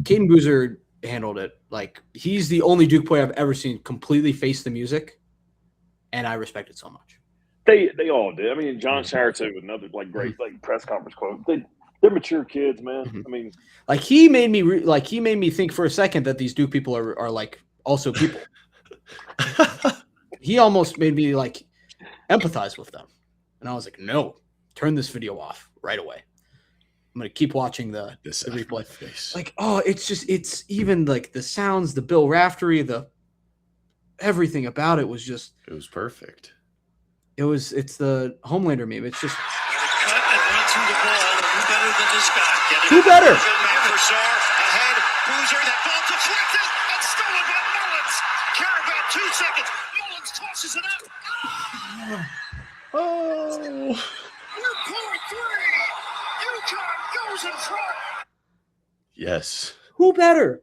Caden Boozer handled it. Like he's the only Duke player I've ever seen completely face the music, and I respect it so much. They all did. I mean, John Shire too, another like great like press conference quote. They're mature kids, man. I mean, like he made me think for a second that these Duke people are like also people. He almost made me like empathize with them. And I was like, no, turn this video off right away. I'm going to keep watching the replay. Like, oh, it's even like the sounds, the Bill Raftery, everything about it was just. It was perfect. It's the Homelander meme. It's just. Who better? Ahead, Boozer, that ball deflected and stolen by Mullins. Care about 2 seconds. Mullins tosses it up. Oh. We're pulling 3. UConn goes in front. Yes. Who better?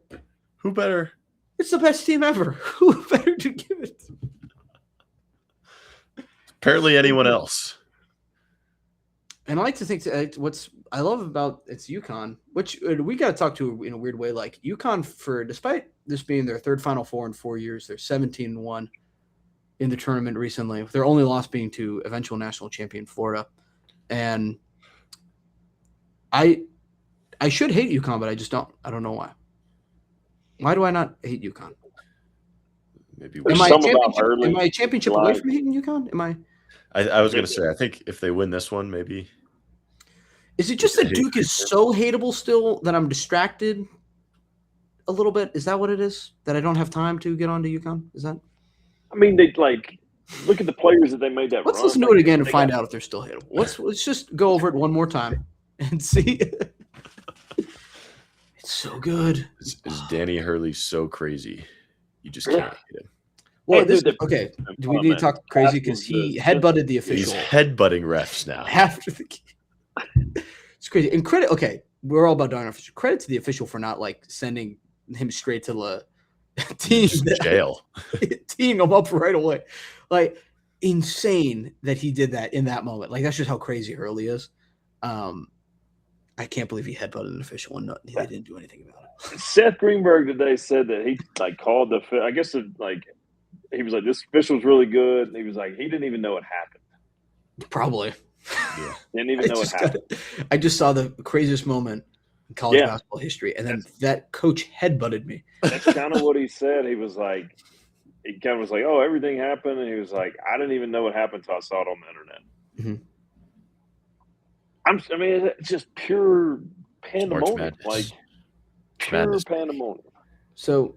It's the best team ever. Who better to give it? Apparently anyone else. And I like to think what I love about it's UConn, which we got to talk to in a weird way. Like UConn, despite this being their third Final Four in 4 years, they're 17-1 in the tournament recently. Their only loss being to eventual national champion Florida. And I should hate UConn, but I just don't. I don't know why. Why do I not hate UConn? Maybe am I a championship away from hating UConn? Am I? I was going to say, I think if they win this one, maybe. Is it just that Duke is so hateable still that I'm distracted a little bit? Is that what it is? That I don't have time to get onto UConn? Is that? I mean, they like look at the players that they made that. Let's listen to it again and find out if they're still hateable. Let's just go over it one more time and see. It's so good. Is Danny Hurley so crazy? You just can't hate him. Well, okay. Do we need to talk crazy because he headbutted the official? He's headbutting refs now. After the game. It's crazy. And credit, okay, we're all about doing official. Credit to the official for not like sending him straight to the jail, teeing him up right away. Like insane that he did that in that moment. Like that's just how crazy Hurley is. I can't believe he headbutted an official and they didn't do anything about it. Seth Greenberg today said that he like called I guess he was like, this official's really good. And he was like, he didn't even know it happened. Probably. Yeah. Didn't even know it happened. I just saw the craziest moment in college basketball history, and then that coach headbutted me. That's kind of what he said. He was like, oh, everything happened. And he was like, I didn't even know what happened until I saw it on the internet. Mm-hmm. I mean, it's just pure pandemonium. Like, pure pandemonium. So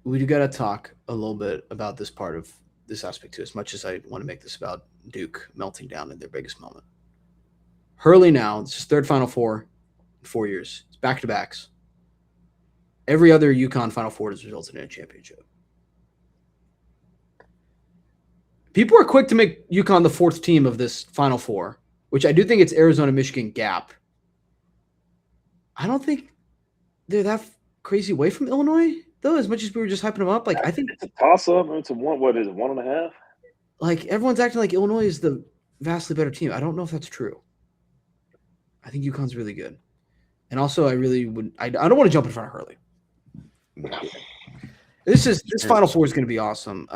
we got to talk a little bit about this part of this aspect too, as much as I want to make this about Duke melting down in their biggest moment. Hurley now, it's his third Final Four in 4 years. It's back-to-backs. Every other UConn Final Four has resulted in a championship. People are quick to make UConn the fourth team of this Final Four, which I do think it's Arizona-Michigan gap. I don't think they're that crazy away from Illinois, though, as much as we were just hyping them up. Like, I think it's a toss-up. It's a 1.5? Like, everyone's acting like Illinois is the vastly better team. I don't know if that's true. I think UConn's really good. And also, I really would – I don't want to jump in front of Hurley. This Final Four is going to be awesome.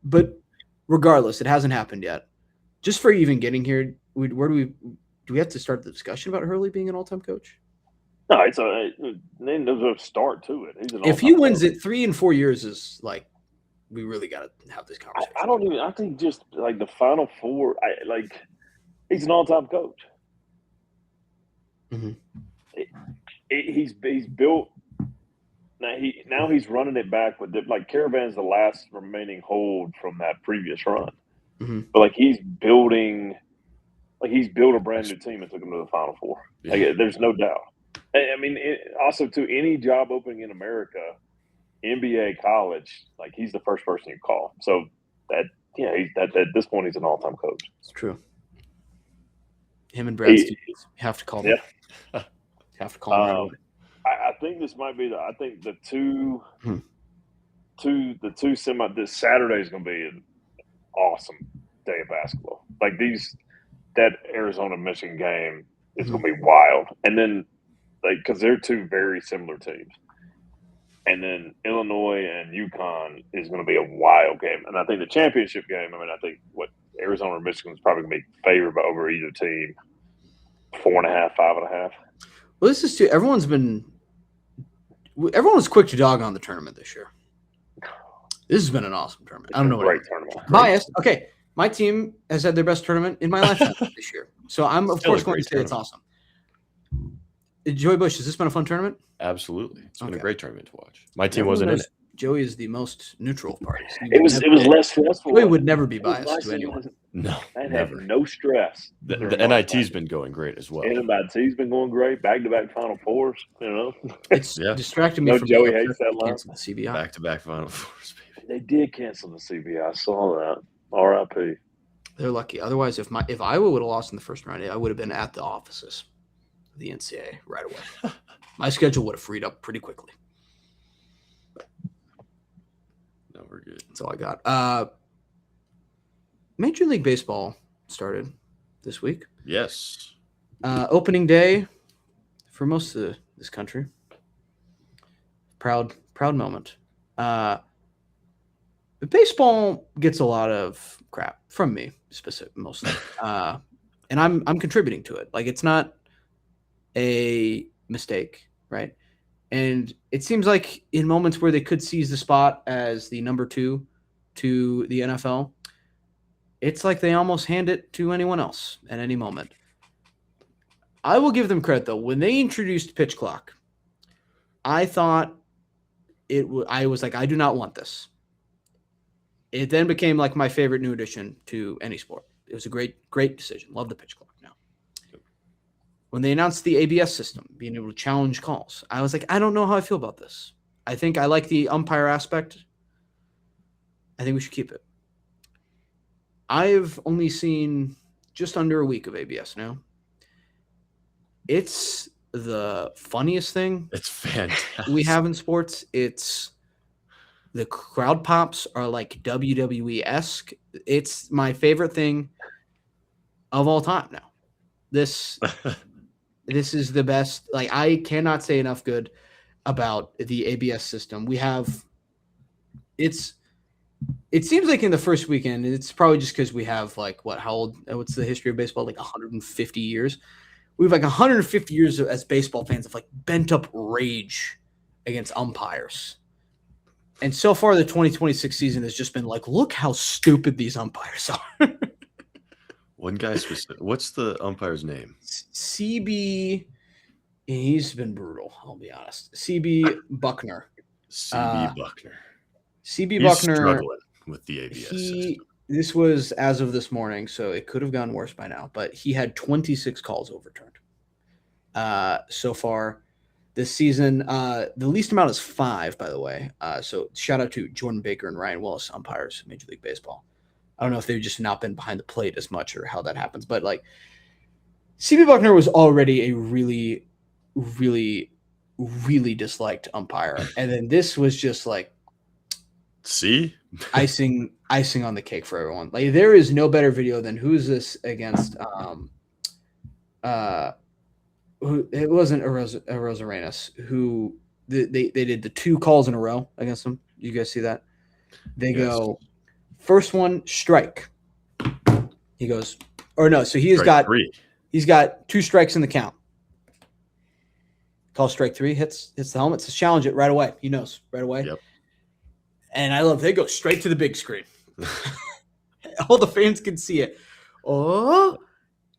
But regardless, it hasn't happened yet. Just for even getting here, where do we have to start the discussion about Hurley being an all-time coach? No, it's there's a start to it. He's an If he all-time wins coach. it 3 and 4 years is like we really got to have this conversation. I think just like the Final Four, he's an all-time coach. Mm-hmm. He's built. Now he's running it back with like Caravan's the last remaining hold from that previous run. Mm-hmm. But like he's built a brand new team and took them to the Final Four. Yeah. Like, there's no doubt. I mean, also to any job opening in America, NBA, college, like he's the first person you call. So at this point he's an all-time coach. It's true. Him and Brad Stevens have to call him. Yeah. Have to call him right away. I think this might be the two semi. This Saturday is going to be an awesome day of basketball. Like that Arizona-Michigan game is going to be wild. And then, because they're two very similar teams. And then Illinois and Yukon is going to be a wild game. And I think the championship game, I think Arizona or Michigan is probably going to be favored over either team 4.5, 5.5. Well, this is too. Everyone was quick to dog on the tournament this year. This has been an awesome tournament. I don't know. Great tournament. Biased. Okay. My team has had their best tournament in my lifetime this year. So I'm, of course, going to say it's awesome. Joey Bush, has this been a fun tournament? Absolutely. It's been a great tournament to watch. My team wasn't in it. Joey is the most neutral of parties. It was less stressful. Joey would never be biased to anyone. No, never. No stress. The NIT's been going great as well. NIT's been going great. Back-to-back Final Fours. It's distracted me from Joey hates that line. The CBI. Back-to-back Final Fours, baby. They did cancel the CBI. I saw that. R.I.P. They're lucky. Otherwise, if Iowa would have lost in the first round, I would have been at the offices of the NCAA right away. My schedule would have freed up pretty quickly. No, we're good. That's all I got. Major League Baseball started this week. Yes. Opening day for most of this country. Proud moment. Baseball gets a lot of crap from me, mostly, and I'm contributing to it. Like, it's not a mistake, right? And it seems like in moments where they could seize the spot as the number 2 to the NFL, it's like they almost hand it to anyone else at any moment. I will give them credit, though. When they introduced pitch clock, I thought I was like, I do not want this. It then became like my favorite new addition to any sport. It was a great decision. Love the pitch clock now. When they announced the ABS system, being able to challenge calls, I was like, I don't know how I feel about this. I think I like the umpire aspect. I think we should keep it. I've only seen just under a week of ABS now. It's the funniest thing It's fantastic. we have in sports. It's the crowd pops are like WWE-esque. It's my favorite thing of all time now. This is the best. Like, I cannot say enough good about the ABS system. We have it seems like in the first weekend, it's probably just because we have what's the history of baseball? Like 150 years. We have like 150 years as baseball fans of like bent up rage against umpires. And so far, the 2026 season has just been like, look how stupid these umpires are. One guy specific. What's the umpire's name? CB. He's been brutal, I'll be honest. CB Buckner. CB Buckner. CB He's struggling struggling with the ABS system. This was as of this morning, so it could have gone worse by now, but he had 26 calls overturned so far this season. The least amount is 5, by the way. So shout out to Jordan Baker and Ryan Willis, umpires, Major League Baseball. I don't know if they've just not been behind the plate as much or how that happens, but like CB Buckner was already a really, really, really disliked umpire. And then this was just like, see, icing on the cake for everyone. Like, there is no better video than who's this against who it wasn't Arozarenas who they did the 2 calls in a row against him. You guys see that? They go first one strike. He goes Or no, so he's got 2 strikes in the count. Call strike 3, hits the helmet, says challenge it right away. He knows right away. Yep. And I love they go straight to the big screen. All the fans can see it. Oh,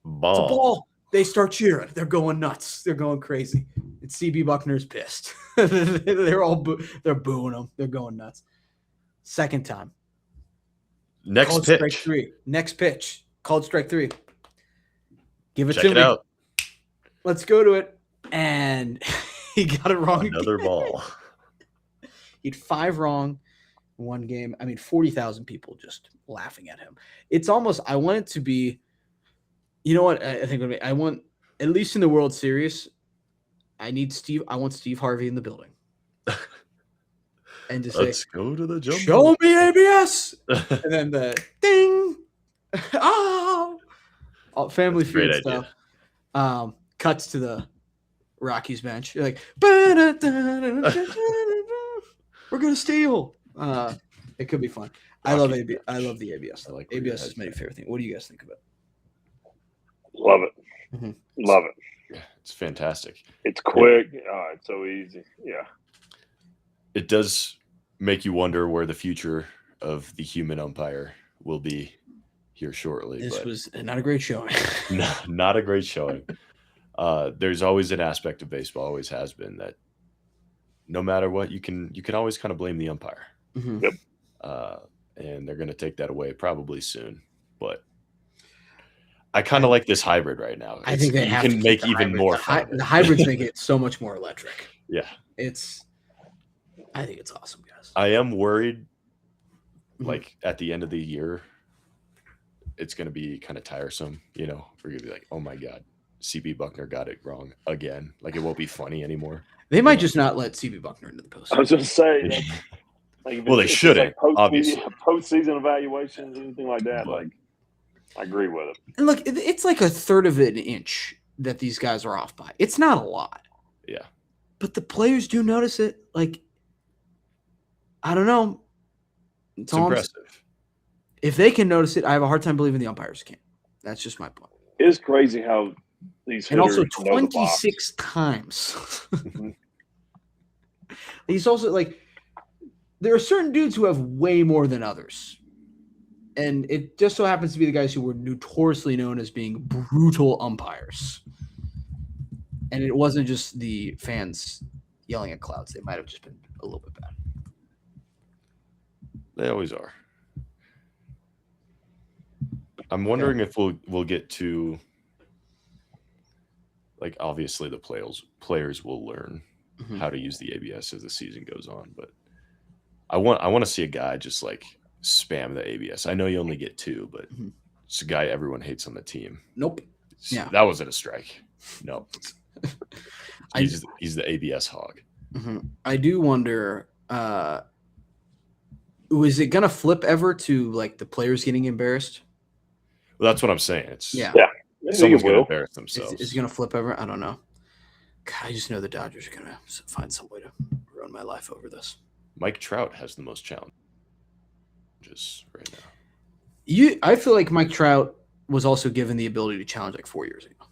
ball. It's a ball. They start cheering. They're going nuts. They're going crazy. And CB Buckner's pissed. They're booing him. They're going nuts. Second time. Next Called pitch. Strike 3. Next pitch. Called strike 3. Give it Check to it me. out. Let's go to it. And he got it wrong. Another again. ball. He had 5 wrong in one game. I mean, 40,000 people just laughing at him. It's almost, I want it to be, you know what? I think I want, at least in the World Series, I want Steve Harvey in the building. And to say, let's go to the jump. Show me ABS. And then the ding. Oh, Family Feud stuff. Cuts to the Rockies bench. You're like, we're gonna steal. It could be fun. I love ABS. I love the ABS. I like ABS is my favorite thing. What do you guys think of it? Love it. Mm-hmm. Love it. Yeah, it's fantastic. It's quick. It's so easy. Yeah. It does make you wonder where the future of the human umpire will be here shortly. This was not a great showing. Not a great showing. There's always an aspect of baseball, always has been, that no matter what, you can always kind of blame the umpire. Mm-hmm. Yep. And they're going to take that away probably soon. But I kind of like this hybrid right now. I think they have can to keep make the even hybrid. more fun. The hybrids make it so much more electric. Yeah. I think it's awesome, guys. I am worried, like, at the end of the year, it's going to be kind of tiresome. You know, we're going to be like, oh my God, CB Buckner got it wrong again. Like, it won't be funny anymore. They might just not let CB Buckner into the postseason. I was just saying. Well, they shouldn't, obviously. Postseason evaluations, anything like that. Like, I agree with it. And look, it's like 1/3 of an inch that these guys are off by. It's not a lot. Yeah. But the players do notice it. Like, I don't know. It's impressive. If they can notice it, I have a hard time believing the umpires can. That's just my point. It is crazy how these and also hitters know the box. 26 times. He's also like, there are certain dudes who have way more than others. And it just so happens to be the guys who were notoriously known as being brutal umpires. And it wasn't just the fans yelling at clouds. They might have just been a little bit bad. They always are. I'm wondering if we'll get to, like, obviously the players will learn how to use the ABS as the season goes on, but I want to see a guy just like spam the ABS. I know you only get 2, but it's a guy everyone hates on the team. Nope. Yeah. That wasn't a strike. No. He's the ABS hog. I do wonder, is it gonna flip ever to like the players getting embarrassed? Well, that's what I'm saying. It's Someone's someone's gonna embarrass themselves. Is it gonna flip ever? I don't know. God, I just know the Dodgers are gonna find some way to ruin my life over this. Mike Trout has the most challenges right now. I feel like Mike Trout was also given the ability to challenge like 4 years ago.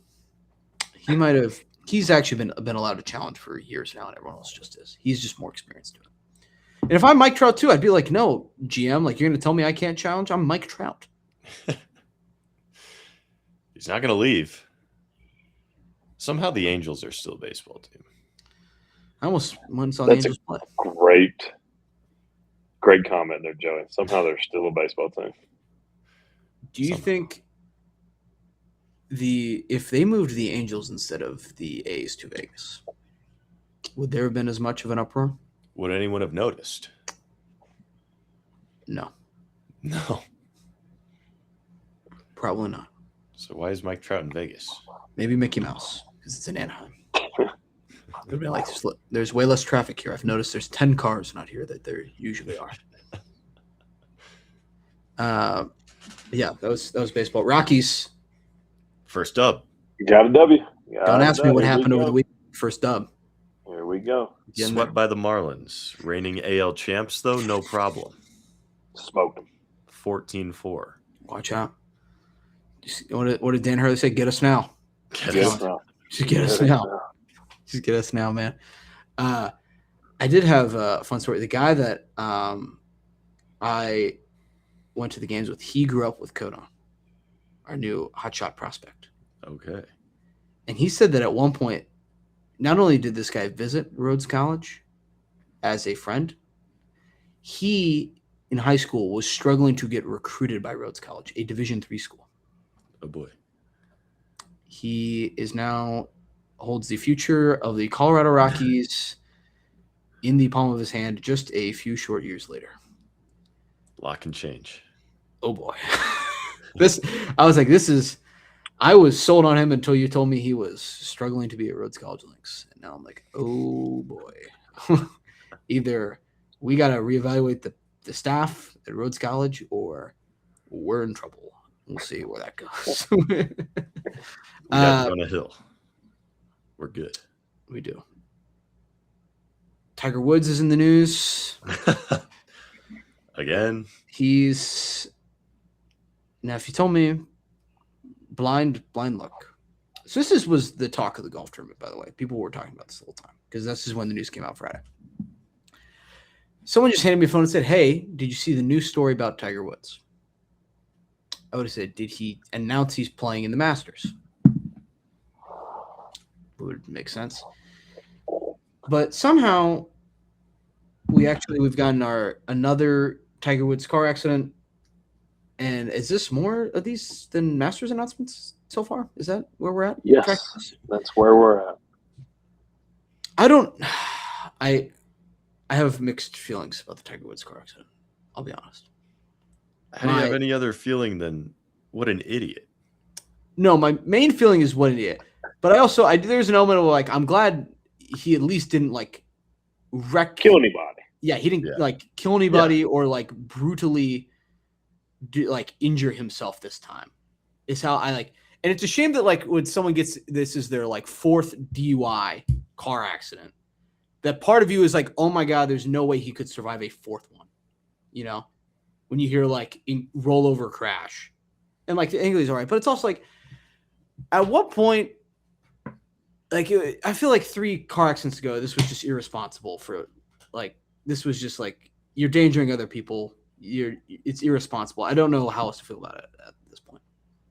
He might have. He's actually been allowed to challenge for years now, and everyone else just is. He's just more experienced to it. And if I'm Mike Trout too, I'd be like, no, GM, like, you're going to tell me I can't challenge? I'm Mike Trout. He's not going to leave. Somehow the Angels are still a baseball team. I almost once saw the Angels play. Great comment there, Joey. Somehow they're still a baseball team. Do you think if they moved the Angels instead of the A's to Vegas, would there have been as much of an uproar? Would anyone have noticed? No. Probably not. So why is Mike Trout in Vegas? Maybe Mickey Mouse, because it's in Anaheim. They'd be like, there's way less traffic here. I've noticed there's 10 cars not here that there usually are. Yeah, that was baseball. Rockies. First dub. You got a W. Don't ask me what happened over the week. First dub. Here we go. Swept by the Marlins. Reigning AL champs, though, no problem. Smoked them. 14-4. Watch out. What did Dan Hurley say? Get us now. Get us now. Just get us now. Just get us now, man. I did have a fun story. The guy that I went to the games with, he grew up with Codon, our new hotshot prospect. Okay. And he said that at one point, not only did this guy visit Rhodes College as a friend, he, in high school, was struggling to get recruited by Rhodes College, a Division III school. Oh, boy. He is now holds the future of the Colorado Rockies in the palm of his hand just a few short years later. Lock and change. Oh, boy. I was like, I was sold on him until you told me he was struggling to be at Rhodes College Lynx. And now I'm like, oh, boy. Either we got to reevaluate the staff at Rhodes College or we're in trouble. We'll see where that goes. We got on a hill. We're good. We do. Tiger Woods is in the news. Again. Now, if you told me blind luck. So this was the talk of the golf tournament, by the way. People were talking about this the whole time because this is when the news came out Friday. Someone just handed me a phone and said, hey, did you see the news story about Tiger Woods? I would have said, did he announce he's playing in the Masters? Would make sense. But somehow we've gotten another Tiger Woods car accident. And is this more of these than Masters announcements so far? Is that where we're at? Yes, that's where we're at. I have mixed feelings about the Tiger Woods car accident. I'll be honest. How do you have any other feeling than what an idiot? No, my main feeling is what an idiot. But there's an element of like, I'm glad he at least didn't like kill anybody. Yeah, he didn't like kill anybody or like brutally injure himself this time. Is how I like. And it's a shame that like when someone gets this is their like fourth DUI car accident, that part of you is like, oh my God, there's no way he could survive a fourth one. You know, when you hear like rollover crash, and like the English is all right, but it's also like, at what point, like I feel like 3 car accidents ago, this was just irresponsible for like this was just like you're endangering other people. It's irresponsible. I don't know how else to feel about it at this point.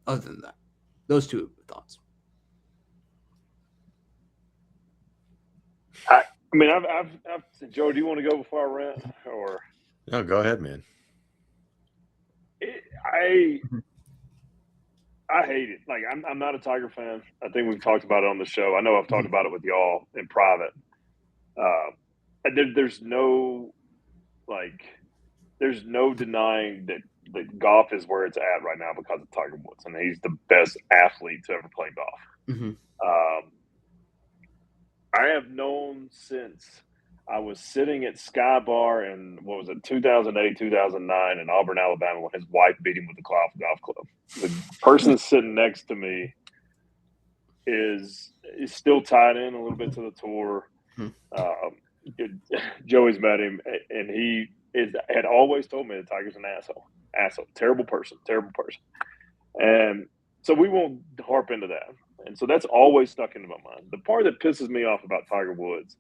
Other than that, those 2 thoughts. I mean, I've Joe. Do you want to go before I rant, or? No, go ahead, man. I hate it. Like, I'm not a Tiger fan. I think we've talked about it on the show. I know I've talked about it with y'all in private. There's no denying that golf is where it's at right now because of Tiger Woods, and he's the best athlete to ever play golf. Mm-hmm. I have known since I was sitting at Sky Bar in 2008, 2009 in Auburn, Alabama, when his wife beat him with the golf club. The person sitting next to me is still tied in a little bit to the tour. Joey's met him, and he had always told me that Tiger's an asshole, terrible person. And so we won't harp into that. And so that's always stuck into my mind. The part that pisses me off about Tiger Woods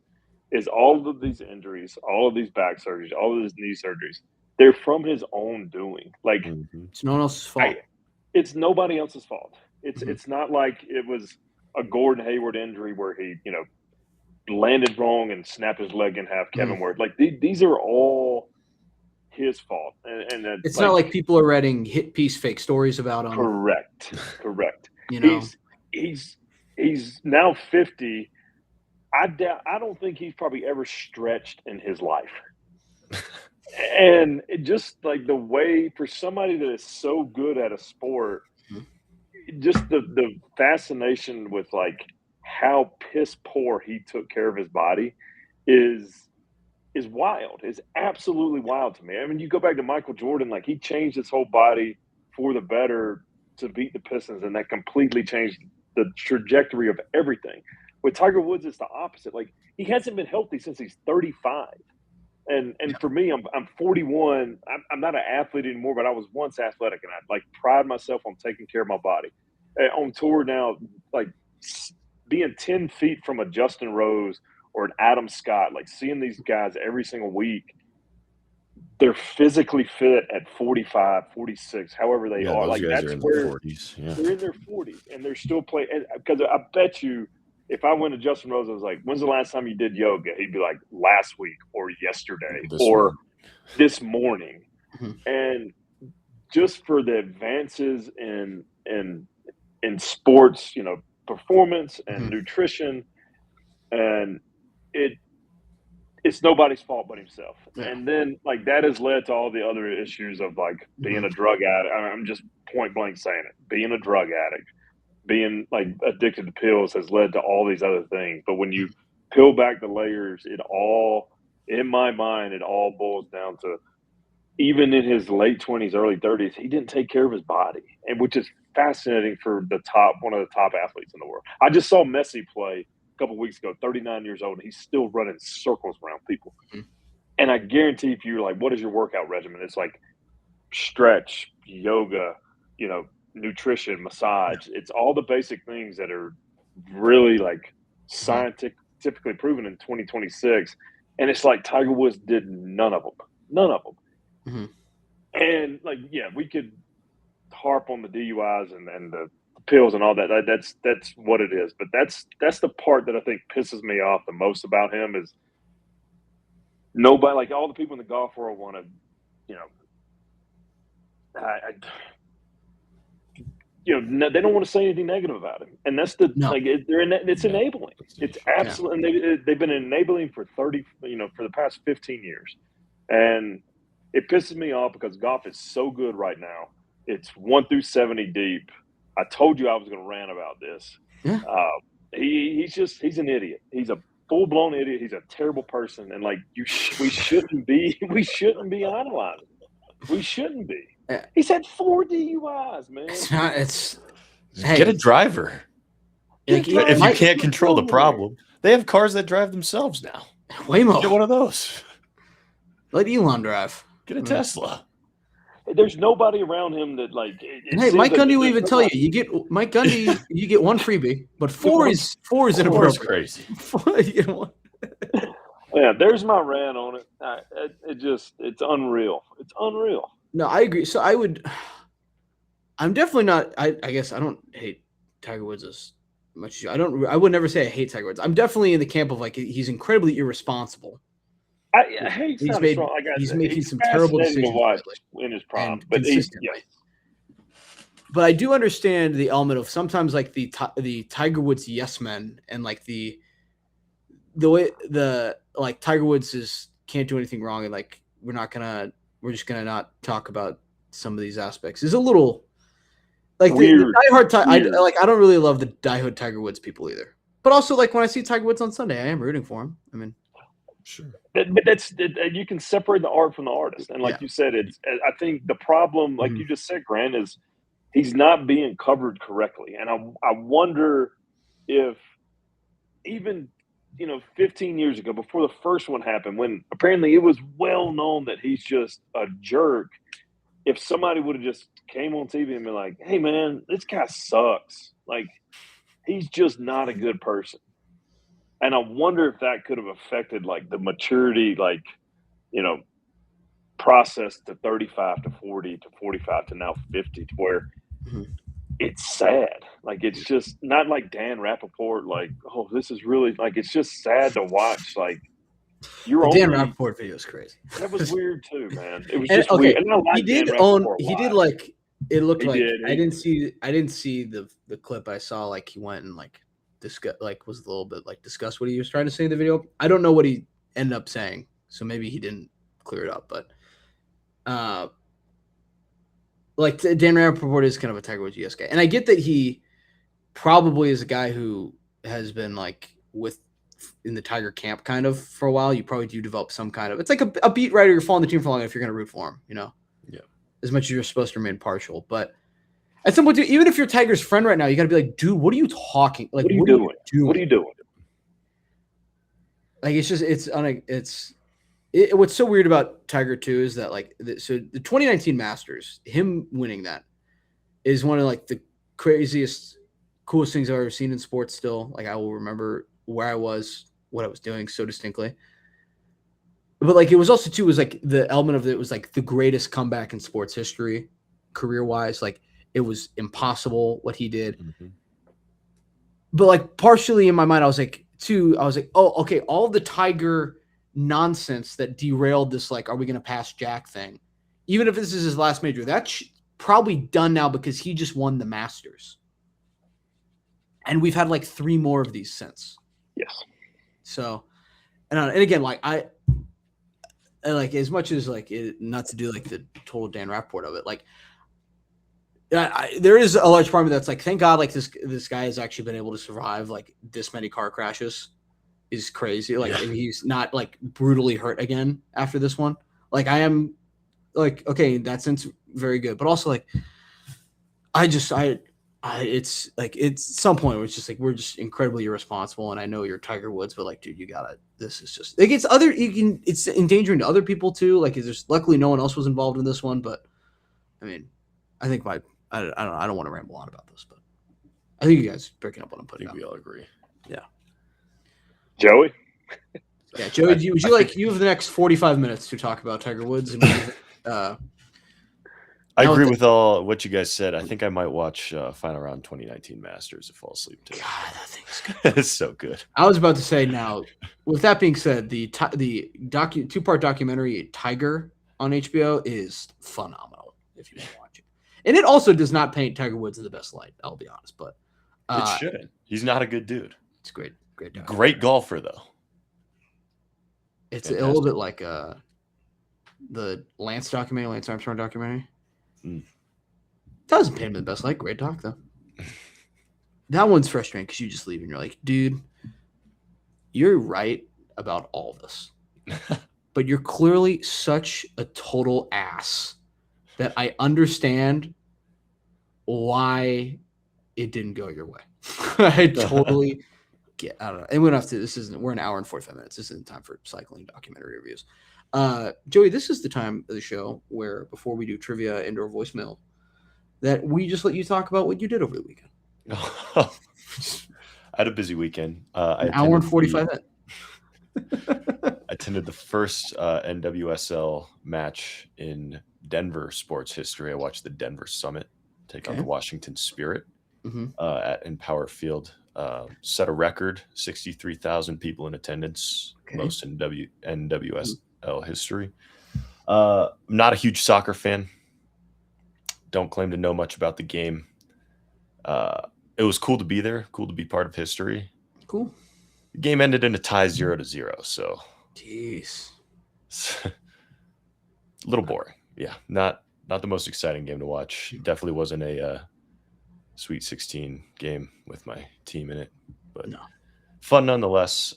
is all of these injuries, all of these back surgeries, all of these knee surgeries. They're from his own doing. Like it's no one else's fault. It's nobody else's fault. It's not like it was a Gordon Hayward injury where he, landed wrong and snapped his leg in half. Kevin Ward, like these are all his fault. And it's not like people are writing hit piece fake stories about him. Correct. He's now 50. I don't think he's probably ever stretched in his life. And it just like the way for somebody that is so good at a sport, just the fascination with like how piss poor he took care of his body is wild. Is absolutely wild to me. I mean, you go back to Michael Jordan, like he changed his whole body for the better to beat the Pistons, and that completely changed the trajectory of everything. With Tiger Woods, it's the opposite. Like he hasn't been healthy since he's 35. And for me, I'm 41. I'm not an athlete anymore, but I was once athletic, and I like pride myself on taking care of my body. On tour now, like being 10 feet from a Justin Rose or an Adam Scott, like seeing these guys every single week, they're physically fit at 45, 46, however they are. Those like guys that's are in where their 40s. Yeah. they're in their 40s, and they're still playing. Because I bet you, if I went to Justin Rose, I was like, "When's the last time you did yoga?" He'd be like, "Last week, or yesterday, or this morning." And just for the advances in sports, performance and nutrition, and it's nobody's fault but himself. Yeah. And then like that has led to all the other issues of like being a drug addict. I'm just point blank saying it. Being a drug addict, being like addicted to pills has led to all these other things. But when you peel back the layers, in my mind, it all boils down to, even in his late 20s, early 30s, he didn't take care of his body, and which is fascinating for one of the top athletes in the world. I just saw Messi play a couple weeks ago, 39 years old, and he's still running circles around people. And I guarantee if you're like, what is your workout regimen? It's like stretch, yoga, nutrition, massage. It's all the basic things that are really like scientifically proven in 2026. And it's like Tiger Woods did none of them. And like, yeah, we could harp on the DUIs and the pills and all that. That's what it is. But that's the part that I think pisses me off the most about him is nobody, like all the people in the golf world want to, they don't want to say anything negative about him, and that's it's enabling. It's absolutely, and they've been enabling for for the past 15 years, and it pisses me off because golf is so good right now. It's 1 through 70 deep. I told you I was going to rant about this. Yeah. He's an idiot. He's a full-blown idiot. He's a terrible person, and like we shouldn't be idolizing. We shouldn't be. He's had 4 DUIs, man. Get a driver. If you can't control the problem, they have cars that drive themselves now. Waymo. Get one of those. Let Elon drive. Get a Tesla. There's nobody around him that like. Hey, Mike Gundy will even tell you. You get Mike Gundy. You get 1 freebie, but 4 is inappropriate. Crazy. 4, you get 1. Yeah, there's my rant on it. It's unreal. It's unreal. No, I agree. So I'm definitely not. I guess I don't hate Tiger Woods as much as you. I would never say I hate Tiger Woods. I'm definitely in the camp of like he's incredibly irresponsible. I hate he's making some terrible decisions to watch in his prime, but But I do understand the element of sometimes like the Tiger Woods yes men and like the way like Tiger Woods can't do anything wrong and like we're just gonna not talk about some of these aspects is a little like the diehard. I don't really love the diehard Tiger Woods people either. But also like when I see Tiger Woods on Sunday, I am rooting for him. I mean, sure. But you can separate the art from the artist, and like you said, I think the problem, like you just said, Grant, is he's not being covered correctly, and I wonder if even 15 years ago, before the first one happened, when apparently it was well known that he's just a jerk, if somebody would have just came on TV and been like, "Hey, man, this guy sucks. Like, he's just not a good person." And I wonder if that could have affected like the maturity, like, process to 35 to 40 to 45 to now 50, to where it's sad. Like, it's just not like Dan Rappaport, like, oh, this is really like, it's just sad to watch. Like, Dan Rappaport video is crazy. That was weird too, man. It was just weird. And I like he did like, it looked like, I didn't see the clip. I saw like he went and like, was a little bit like discuss what he was trying to say in the video. I don't know what he ended up saying, so maybe he didn't clear it up. But like Dan Rappaport is kind of a Tiger Woods US guy, and I get that he probably is a guy who has been like in the Tiger camp kind of for a while. You probably do develop some kind of, it's like a beat writer. You're following the team for long if you're going to root for him, Yeah. As much as you're supposed to remain partial, but. At some point, dude, even if you're Tiger's friend right now, you got to be like, dude, what are you talking? Like, what are you doing? What are you doing? Like, it's just, it's What's so weird about Tiger too is that so the 2019 Masters, him winning that is one of like the craziest, coolest things I've ever seen in sports. Still, like I will remember where I was, what I was doing so distinctly. But like it was also too was like the element of it was like the greatest comeback in sports history, career wise. Like it was impossible what he did. Mm-hmm. But like partially in my mind, I was like, oh, okay, all the Tiger nonsense that derailed this, like, are we going to pass Jack thing? Even if this is his last major, that's probably done now because he just won the Masters. And we've had like 3 more of these since. Yes. So, and again, like like as much as like not to do like the total Dan Rappaport of it, like there is a large part of me that's like, thank God, like this guy has actually been able to survive like this many car crashes. Is crazy. Like and he's not like brutally hurt again after this one. Like I am like, okay, in that sense, very good. But also like, it's like, it's some point where it's just like, we're just incredibly irresponsible. And I know you're Tiger Woods, but like, dude, this is just like, it's endangering to other people too. Like there's luckily no one else was involved in this one, but I mean, I think I don't want to ramble on about this, but I think you guys are picking up what I'm putting up. We all agree. Yeah. Joey? Yeah, Joey, you have the next 45 minutes to talk about Tiger Woods. And I agree with all what you guys said. I think I might watch Final Round 2019 Masters and fall asleep too. God, that thing's good. It's so good. I was about to say now, with that being said, the 2-part documentary Tiger on HBO is phenomenal if you want to watch it. And it also does not paint Tiger Woods in the best light, I'll be honest, but it should. He's not a good dude. It's great. Great golfer though. It's a little bit like the Lance Armstrong documentary. Doesn't paint him in the best light. Great doc though. That one's frustrating because you just leave and you're like, dude, you're right about all this, but you're clearly such a total ass that I understand why it didn't go your way. I totally. I don't know. And we don't have to. We're an hour and 45 minutes. This isn't time for cycling documentary reviews. Joey, this is the time of the show where, before we do trivia and or voicemail, that we just let you talk about what you did over the weekend. I had a busy weekend. An hour and 45 minutes. I attended the first NWSL match in Denver sports history. I watched the Denver Summit take on the Washington Spirit at Empower Field. Set a record, 63,000 people in attendance, most in NWSL history. I'm not a huge soccer fan. Don't claim to know much about the game. It was cool to be there, cool to be part of history. Cool. The game ended in a tie 0-0, so jeez. A little boring. Yeah, not the most exciting game to watch. Definitely wasn't a Sweet 16 game with my team in it, but fun nonetheless.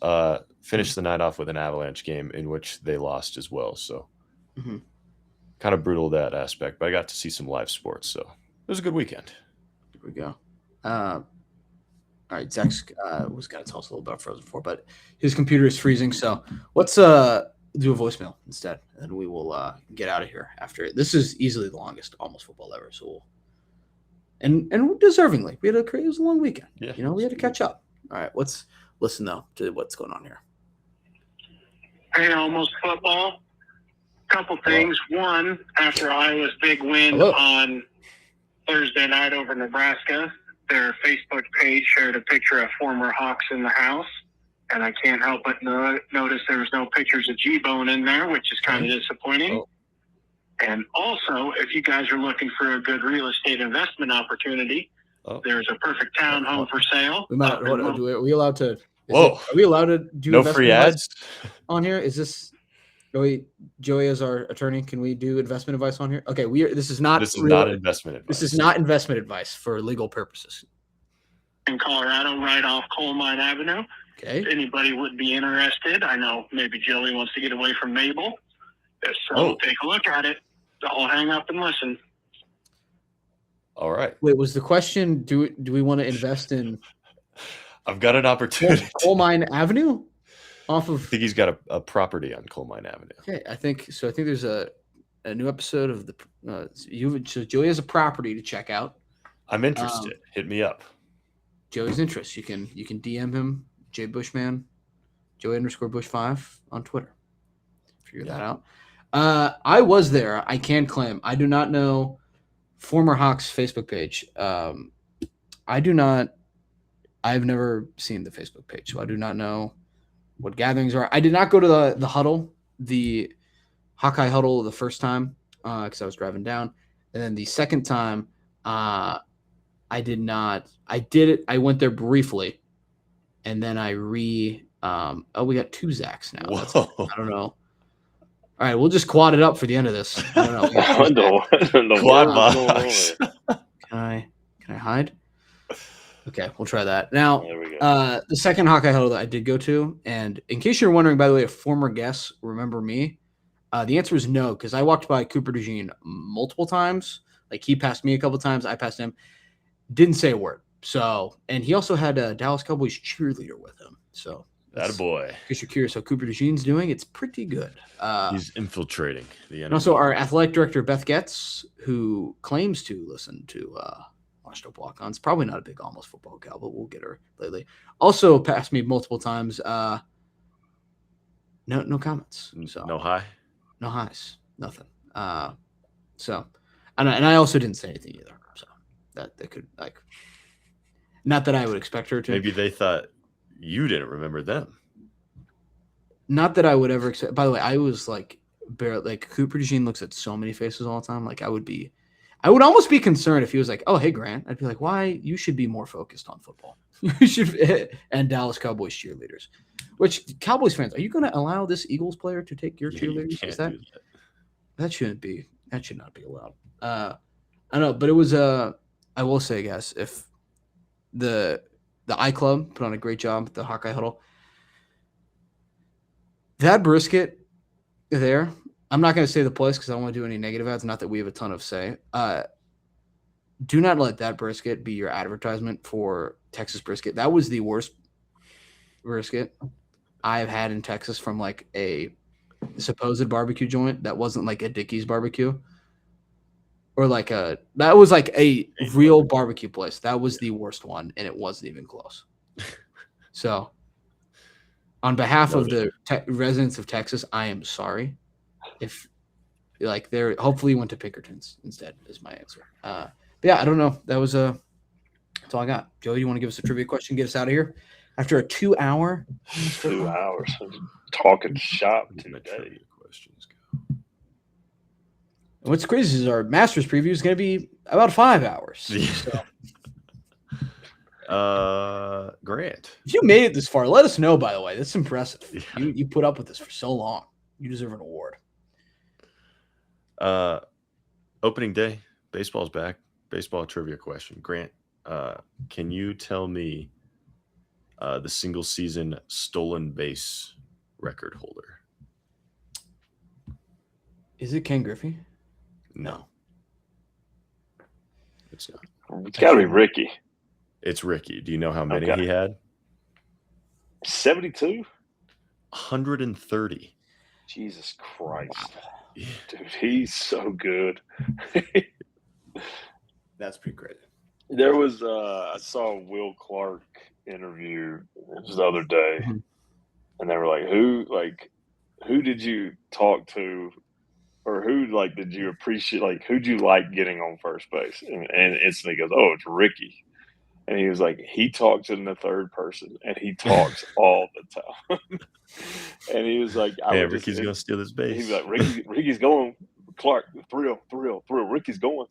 Finished the night off with an Avalanche game in which they lost as well, so kind of brutal that aspect, but I got to see some live sports, so it was a good weekend. Here we go. All right, Zach's was got to tell us a little about Frozen 4, but his computer is freezing, so let's do a voicemail instead, and we will get out of here after it. This is easily the longest almost football ever, so And deservingly, it was a long weekend. Yeah, we had to catch up. All right, let's listen though to what's going on here. Hey, almost football. Couple things. One, after Iowa's big win on Thursday night over Nebraska, their Facebook page shared a picture of former Hawks in the house, and I can't help but notice there was no pictures of G-Bone in there, which is kind of disappointing. And also, if you guys are looking for a good real estate investment opportunity, there's a perfect townhome for sale. Are we allowed to? Are we allowed to do no free ads on here? Is this Joey as our attorney? Can we do investment advice on here? Okay, this is not investment advice. This is not investment advice for legal purposes. In Colorado, right off Coal Mine Avenue. Okay. If anybody would be interested, I know maybe Joey wants to get away from Mabel. So take a look at it. I'll hang up and listen. All right. Wait, was the question, do we want to invest in I've got an opportunity. Coal Mine Avenue? off of. I think he's got a property on Coal Mine Avenue. Okay, I think so. I think there's a new episode of the so Joey has a property to check out. I'm interested. Hit me up. Joey's interest. You can DM him, J Bushman, Joey_Bush5 on Twitter. Figure that out. I was there. I can claim. I do not know former Hawks Facebook page. I do not. I've never seen the Facebook page, so I do not know what gatherings are. I did not go to the huddle, the Hawkeye huddle, the first time because I was driving down, and then the second time, I did not. I did it. I went there briefly, and then I we got 2 Zachs now. I don't know. All right, we'll just quad it up for the end of this. I don't know. Quad box. Can I hide? Okay, we'll try that. Now, There we go. the second Hawkeye huddle that I did go to, and in case you're wondering, by the way, if former guests remember me, the answer is no, because I walked by Cooper DeJean multiple times. Like, he passed me a couple times, I passed him. Didn't say a word. So, and he also had a Dallas Cowboys cheerleader with him. So, That a boy. in case you're curious how Cooper DeJean's doing, it's pretty good. He's infiltrating the enemy. And also our athletic director, Beth Getz, who claims to listen to Washed Up Walk-Ons. Probably not a big almost football gal, but we'll get her lately. Also passed me multiple times. No comments. So No hi. no highs. Nothing. So and I also didn't say anything either. So that they could not that I would expect her to. Maybe they thought you didn't remember them. Not that I would ever expect. By the way, I was barely Cooper DeJean looks at so many faces all the time. I would almost be concerned if he was like, "Oh, hey, Grant." I'd be like, "Why? You should be more focused on football. You should." And Dallas Cowboys cheerleaders. Which Cowboys fans, are you going to allow this Eagles player to take your cheerleaders? You can't Is that do that. that shouldn't be? That should not be allowed. I know, but it was I will say, guys, if the iClub put on a great job at the Hawkeye huddle. That brisket there, I'm not going to say the place because I don't want to do any negative ads. Not that we have a ton of say. Do not let that brisket be your advertisement for Texas brisket. That was the worst brisket I've had in Texas from a supposed barbecue joint that wasn't a Dickey's barbecue or that was a real barbecue place. That was the worst one, and it wasn't even close. So, on behalf of the residents of Texas, I am sorry. If they're hopefully went to Pinkertons instead is my answer. But yeah, I don't know. That was that's all I got. Joey, you want to give us a trivia question? Get us out of here after a 2-hour. 2 hours talking shop today. Questions go. And what's crazy is our Masters preview is going to be about 5 hours. So. Grant. If you made it this far, let us know, by the way. That's impressive. Yeah. You put up with this for so long. You deserve an award. Opening day, baseball's back. Baseball trivia question. Grant, can you tell me the single season stolen base record holder? Is it Ken Griffey? No. It's not. It's got to be Ricky. It's Ricky. Do you know how many Okay. he had? 72? 130. Jesus Christ. Yeah. Dude, he's so good. That's pretty crazy. There was I saw a Will Clark interview just the other day, Mhm. and they were like, who did you talk to, or who did you appreciate, who'd you like getting on first base? And instantly goes, oh, it's Ricky. And he was like, he talks in the third person, and he talks all the time. And he was like, Man, Ricky's going to steal this base. He was like, Ricky's going. Clark, thrill. Ricky's going.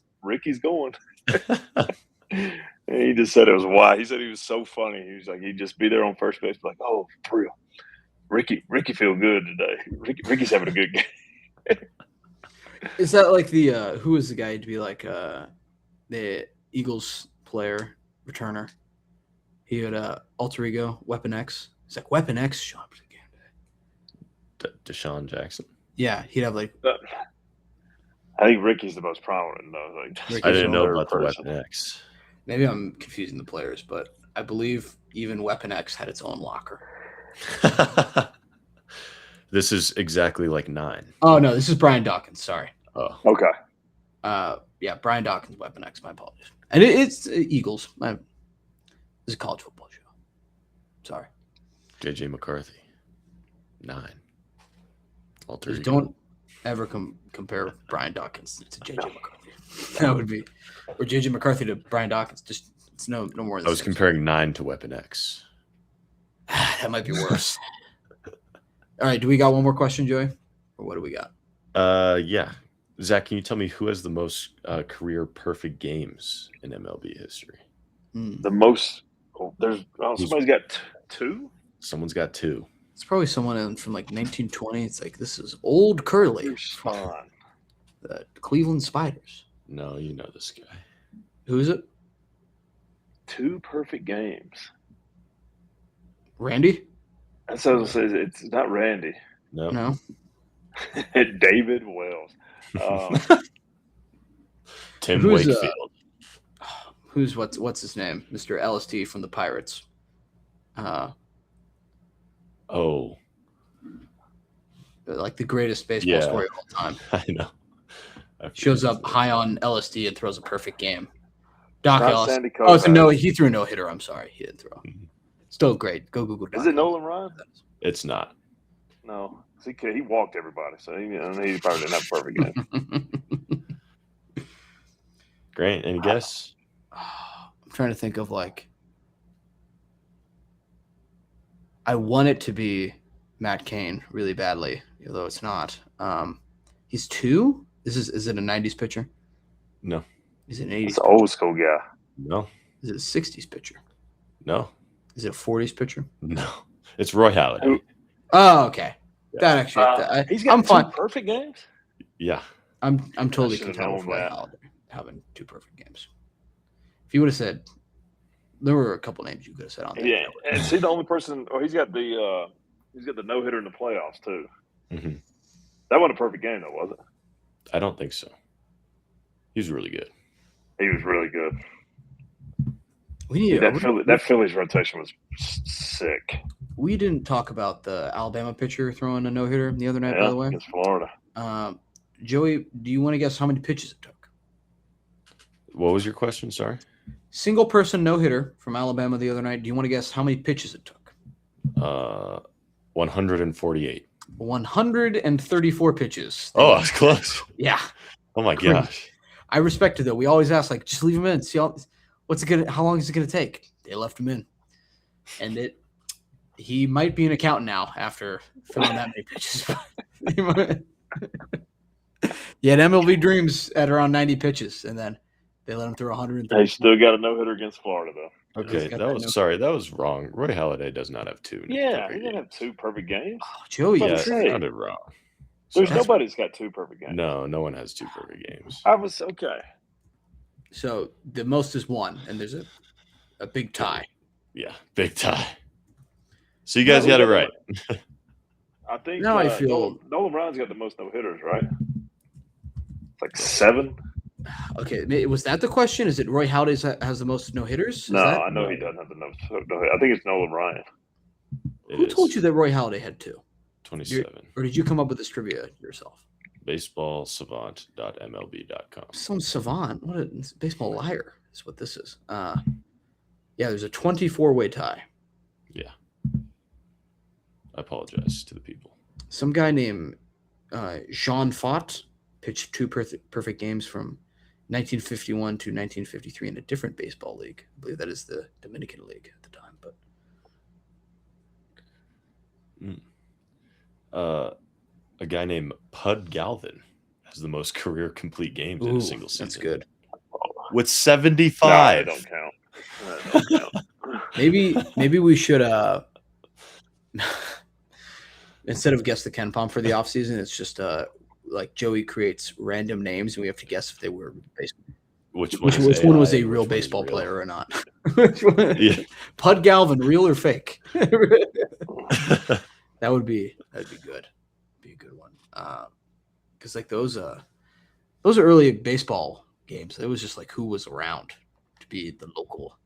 And he just said it was why. He said he was so funny. He was like, he'd just be there on first base, like, oh, thrill. Ricky feel good today. Ricky's having a good game. Is that the who is the guy to be the Eagles player returner? He had alter ego Weapon X. It's like Weapon X show up again. Deshaun Jackson. Yeah, he'd have I think Ricky's the most prominent though. Ricky's I didn't know another about the person. Weapon X. maybe I'm confusing the players, but I believe even Weapon X had its own locker. This is exactly like 9. Oh no, this is Brian Dawkins. Sorry. Oh, Okay. Yeah, Brian Dawkins, Weapon X. My apologies. And it's Eagles. This is a college football show. Sorry. JJ McCarthy. 9. Alter Just ego. don't ever compare Brian Dawkins to JJ McCarthy. That would be, or JJ McCarthy to Brian Dawkins. Just it's no more than I was comparing 9 to Weapon X. That might be worse. All right, do we got one more question, Joey? Or what do we got? Yeah. Zach, can you tell me who has the most career perfect games in MLB history? The most. Somebody's got 2. Someone's got 2. It's probably someone from like 1920. It's like this is old Curly. Fun. The Cleveland Spiders. No, you know this guy. Who is it? 2 perfect games. Randy? That's what I was gonna say. It's not Randy. No. David Wells. Tim Who's, Wakefield. Who's what's his name? Mr. LSD from the Pirates. Oh, Like the greatest baseball story of all time. I know. Shows up high on LSD and throws a perfect game. Doc Not Ellis. Sandy Oh, so Koufax. no, he threw a no-hitter. I'm sorry. He didn't throw. Still great. Go Google. Is it Nolan Ryan? It's not. No. He walked everybody, so he probably didn't have a perfect game. Grant, any guess? I'm trying to think of like. I want it to be Matt Cain really badly, although it's not. He's 2. Is it a 90s pitcher? No. Is it an 80s? It's an old school guy. No. Is it a 60s pitcher? No. Is it a 40s pitcher? No. It's Roy Halladay. Oh, okay. Yeah. That actually, He's got I'm 2 fine. perfect games. Yeah. I'm totally should've content with known Roy that. Halladay having 2 perfect games. If you would have said, there were a couple names you could have said on there. Yeah, and see the only person. Oh, he's got the no hitter in the playoffs too. Mm-hmm. That wasn't a perfect game though, was it? I don't think so. He's really good. He was really good. We need That Phillies rotation was sick. We didn't talk about the Alabama pitcher throwing a no hitter the other night, by the way. Against Florida. Joey, do you want to guess how many pitches it took? What was your question? Sorry. Single person no hitter from Alabama the other night. Do you want to guess how many pitches it took? 148. 134 pitches. Oh, that's close. Yeah. Oh my gosh. I respect it though. We always ask, like, just leave him in. See how long is it gonna take? They left him in. And he might be an accountant now after throwing that many pitches. He had MLB dreams at around 90 pitches, and then they let him throw 100. They still got a no hitter against Florida though. Okay, that was wrong. Roy Halladay does not have 2. Yeah, he didn't have 2 perfect games. Oh, Joey, Yeah, But it say- sounded wrong. There's Sorry. nobody's got 2 perfect games. No one has 2 perfect games. I was okay. So the most is 1, and there's a big tie. Yeah, big tie. So you guys got it right. I think Now I feel- Nolan Ryan's got the most no hitters, right? It's like 7. Okay, was that the question? Is it Roy Halladay has the most no hitters? No, I know he doesn't have the most. I think it's Nolan Ryan. Who told you that Roy Halladay had 2? 27. Or did you come up with this trivia yourself? Baseballsavant.mlb.com. Some savant. What a baseball liar is what this is. Yeah, there's a 24-way tie. Yeah. I apologize to the people. Some guy named Jean Fott pitched 2 perfect games from 1951 to 1953 in a different baseball league. I believe that is the Dominican League at the time. But A guy named Pud Galvin has the most career complete games in a single season. That's good. With 75. No, they don't count. That don't count. Maybe we should instead of guess the Ken Palm for the offseason, it's just like Joey creates random names and we have to guess if they were baseball. Which one was a AI, real which one is baseball real. player or not? Which one? Yeah. Pud Galvin, real or fake? That'd be good. Be a good one. Because like those early baseball games, it was just like who was around to be the local,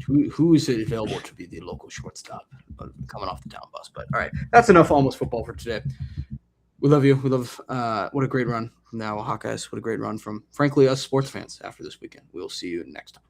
who is available to be the local shortstop coming off the town bus. But all right, that's enough almost football for today. We love you. We love what a great run from the Iowa Hawkeyes. What a great run from, frankly, us sports fans after this weekend. We will see you next time.